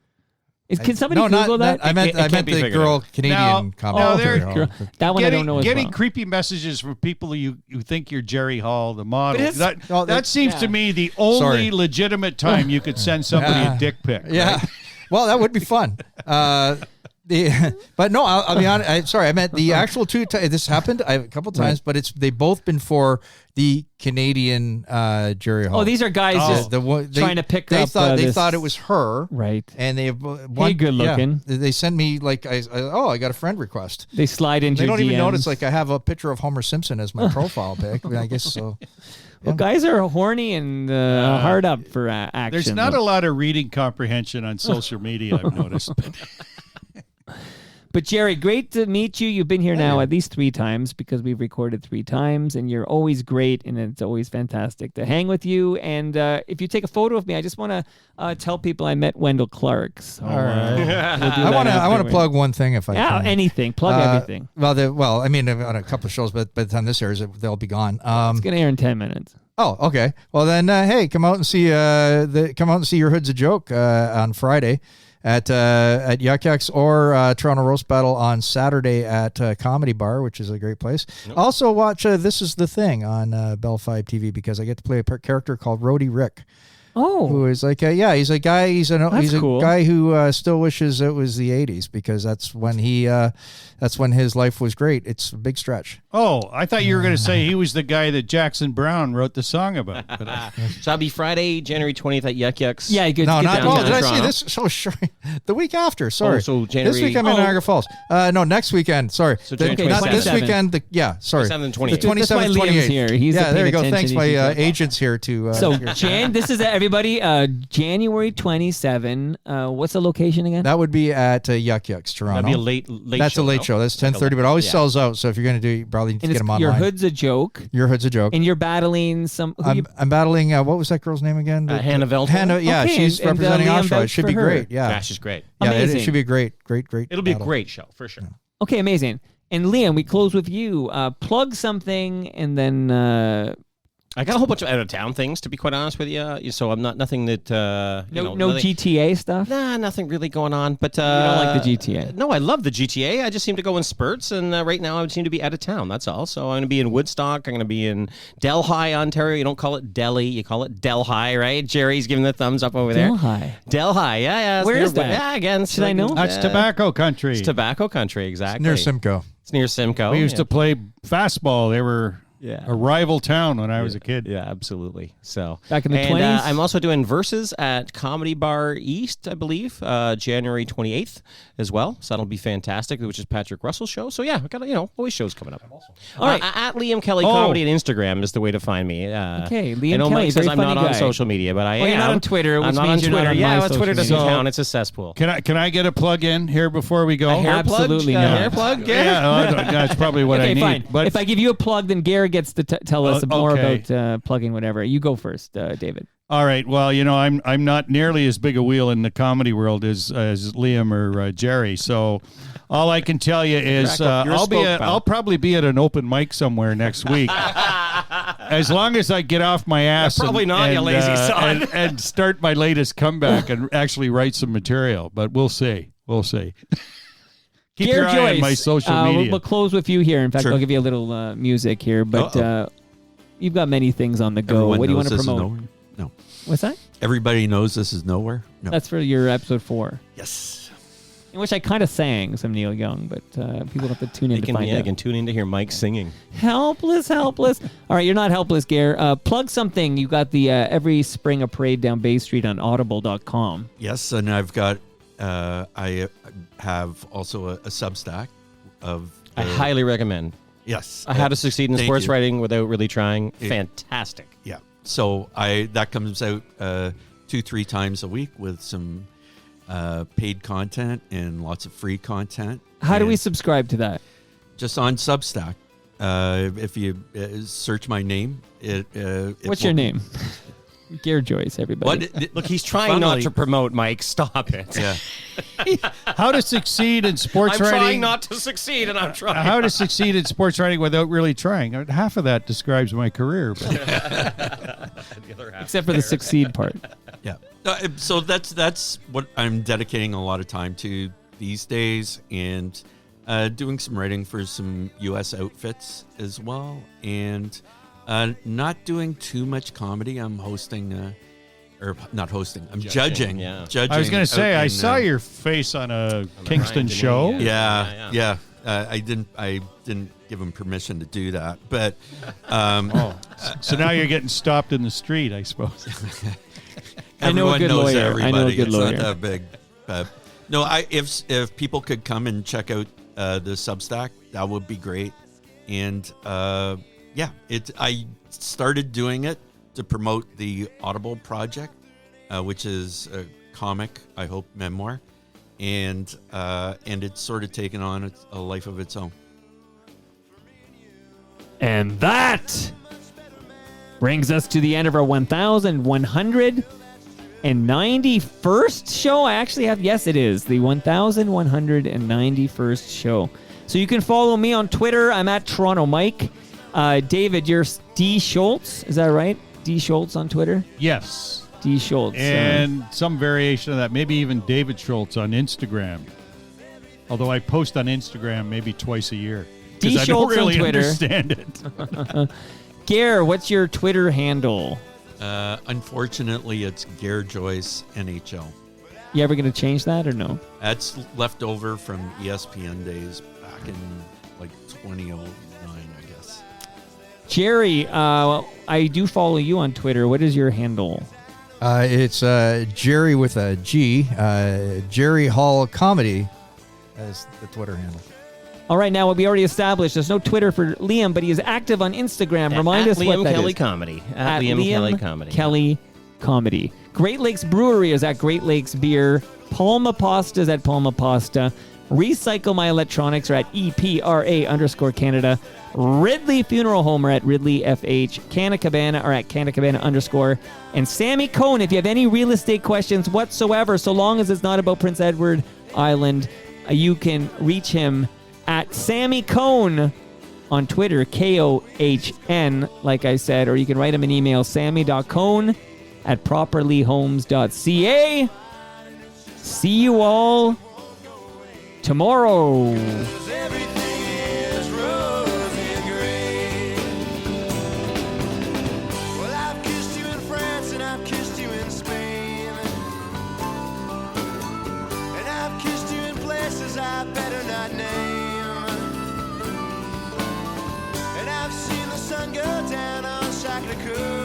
Can somebody Google that? I meant the girl Canadian comedy. Gerry Hall. That one I don't know as Getting well. creepy messages from people you think you're Gerry Hall, the model. Oh, That seems to me the only legitimate time you could send somebody a dick pic. Yeah. Right? Well, that would be fun. But no, I'll be honest. I meant the actual two. This happened a couple times, but they've both been for the Canadian Gerry Hall. Oh, these are guys just trying to pick up. They thought it was her, right? And they Hey, good looking. Yeah, they sent me like I got a friend request. They slide into. They don't even DMs. notice like I have a picture of Homer Simpson as my profile pic. I mean, I guess so. Well, guys are horny and hard up for action. There's not a lot of reading comprehension on social media, I've noticed. But Gerry, great to meet you. You've been here now at least 3 times because we've recorded 3 times, and you're always great, and it's always fantastic to hang with you. And if you take a photo of me, I just want to tell people I met Wendell Clark. So, all right. I want to plug one thing if I can. Anything. Plug everything. I mean, on a couple of shows, but by the time this airs, they'll be gone. It's gonna air in 10 minutes. Oh, okay. Well then, hey, come out and see your Hood's a Joke on Friday at Yuck Yucks, or Toronto Roast Battle on Saturday at Comedy Bar, which is a great place. Nope. Also watch This Is the Thing on Bell 5 TV because I get to play a character called Roadie Rick. Oh, who is like he's a guy. He's cool. a guy who still wishes it was the 80s because that's when his life was great. It's a big stretch. Oh, I thought you were going to say he was the guy that Jackson Brown wrote the song about. But so that'll be Friday, January 20th at Yuck Yucks. Yeah, good. No, get not. down Oh, to did I Toronto. say this? So sure, the week after. Sorry. So January. This week I'm in Niagara Falls. No, next weekend. Sorry. So not January this 27th. weekend. Sorry. 27th and The 28th. 27th, That's why Liam's 28th. here. He's Yeah, there you go. paying Thanks, attention. my agents here to. So this is everybody. January 27. What's the location again? That would be at Yuck Yucks, Toronto. That'd be a late That's show. a late show. That's 10:30, but always Yeah. sells out. So if you're going to do, you probably need to And get them online. Your Hood's a Joke. Your Hood's a Joke. And you're battling some. I'm battling. What was that girl's name again? Hannah Veltman. Hannah. Yeah, Okay, she's and representing Liam Oshawa. It vouched should for be her. great. Yeah, Yeah, she's great. yeah. It Amazing. should be great. It'll be a battle. great show for sure. Okay, amazing. And Liam, we close with you. Plug something, and then I got a whole bunch of out of town things, to be quite honest with you. So I'm not nothing that No nothing, GTA stuff. Nah, nothing really going on. But You don't like the GTA. No, I love the GTA. I just seem to go in spurts, and right now I seem to be out of town. That's all. So I'm going to be in Woodstock. I'm going to be in Delhi, Ontario. You don't call it Delhi, you call it Delhi, right? Jerry's giving the thumbs up over there. Delhi, yeah. Where is that? Yeah, again, Should I know? That's tobacco country. It's tobacco country, exactly. Near Simcoe. It's near Simcoe. We used to play fastball. They were Yeah. a rival town when I was a kid. Yeah, absolutely. So Back in the 20s? I'm also doing Versus at Comedy Bar East, I believe, January 28th as well. So that'll be fantastic, which is Patrick Russell's show. So yeah, we got always shows coming up. All right, at Liam Kelly Comedy on Instagram is the way to find me. Okay, Liam I know Kelly, Mike says very I'm not funny on guy. social media, but I am. You're not on Twitter, which I'm not on means you're Twitter. not on Yeah, my well, Twitter social doesn't media. count. It's a cesspool. Can I get a plug in here before we go? A hair Absolutely plug? not. A hair plug? Yeah, that's probably what I Okay, need. fine. But If I give you a plug, then Gare gets to tell us more okay. about plugging whatever. You go first, David. all right, well, I'm not nearly as big a wheel in the comedy world as Liam or Jerry. So all I can tell you is Crack up your spoke, pal. I'll probably be at an open mic somewhere next week. As long as I get off my ass, Probably not, you lazy son. and start my latest comeback and actually write some material. But we'll see. Keep Gare your eye Joyce, on my social media. We'll close with you here. In fact, Sure. I'll give you a little music here, but you've got many things on the go. Everyone What do you knows want to this is promote? nowhere? No. What's that? Everybody knows this is nowhere? No. That's for your episode 4, Yes. in which I kind of sang some Neil Young, but people have to tune in to find You out. can tune in to hear Mike singing. Helpless. All right, you're not helpless, Gare. Plug something. You got the every spring a parade down Bay Street on audible.com. Yes, and I've got, I have also a Substack of. I highly recommend. Yes. How to Succeed in Thank Sports you. Writing Without Really Trying. Fantastic. Yeah. So that comes out 2-3 times a week with some paid content and lots of free content. How do we And subscribe to that? just on Substack? If you search my name, it What's will- your name? Gare Joyce, everybody. What? Look, he's trying not Funnily- to promote Mike. Stop it. Yeah. How to succeed in sports I'm writing? trying not to succeed, and I'm trying. How to succeed in sports writing without really trying? Half of that describes my career. But Except for the succeed part. Yeah. So that's what I'm dedicating a lot of time to these days, and doing some writing for some U.S. outfits as well, and not doing too much comedy. I'm hosting, or not hosting. I'm judging. yeah. Judging. I was going to say, out I in, saw your face on a Kingston Ryan show. Denny, Yeah. I didn't give him permission to do that, but So now you're getting stopped in the street, I suppose. I know a everyone good knows lawyer. everybody. I know a good it's lawyer. not that big. But no, if people could come and check out the Substack, that would be great. And I started doing it to promote the Audible project, which is a comic, I hope, memoir, and it's sort of taken on a life of its own. And that brings us to the end of our 1,191st show. I actually have, yes, it is the 1,191st show. So you can follow me on Twitter. I'm at Toronto Mike. David, you're D Shoalts. Is that right? D Shoalts on Twitter? Yes. D Shoalts. And some variation of that, maybe even David Shoalts on Instagram. Although I post on Instagram maybe twice a year. D. Because I don't Shoalts on really Twitter. understand it. Gare, what's your Twitter handle? Unfortunately, it's Gare Joyce NHL. You ever going to change that or no? That's left over from ESPN days back in like 2009, I guess. Jerry, I do follow you on Twitter. What is your handle? It's Gerry with a G. Gerry Hall Comedy as the Twitter handle. All right, now we already established there's no Twitter for Liam, but he is active on Instagram. Remind us Liam what that Kelly is. Comedy. At Liam Kelly Comedy. Kelly Comedy. Great Lakes Brewery is at Great Lakes Beer. Palma Pasta is at Palma Pasta. Recycle My Electronics are at EPRA_Canada. Ridley Funeral Home are at Ridley FH. Canna Cabana are at Canna Cabana_. And Sammy Cohn, if you have any real estate questions whatsoever, so long as it's not about Prince Edward Island, you can reach him at Sammy Cohn On Twitter, KOHN, like I said, or you can write him an email, sammy.cohn@properlyhomes.ca. See you all tomorrow. Everything is rosy and gray. Well, I've kissed you in France and I've kissed you in Spain, and I've kissed you in places I better not name, and I've seen the sun go down on Sacré-Cœur.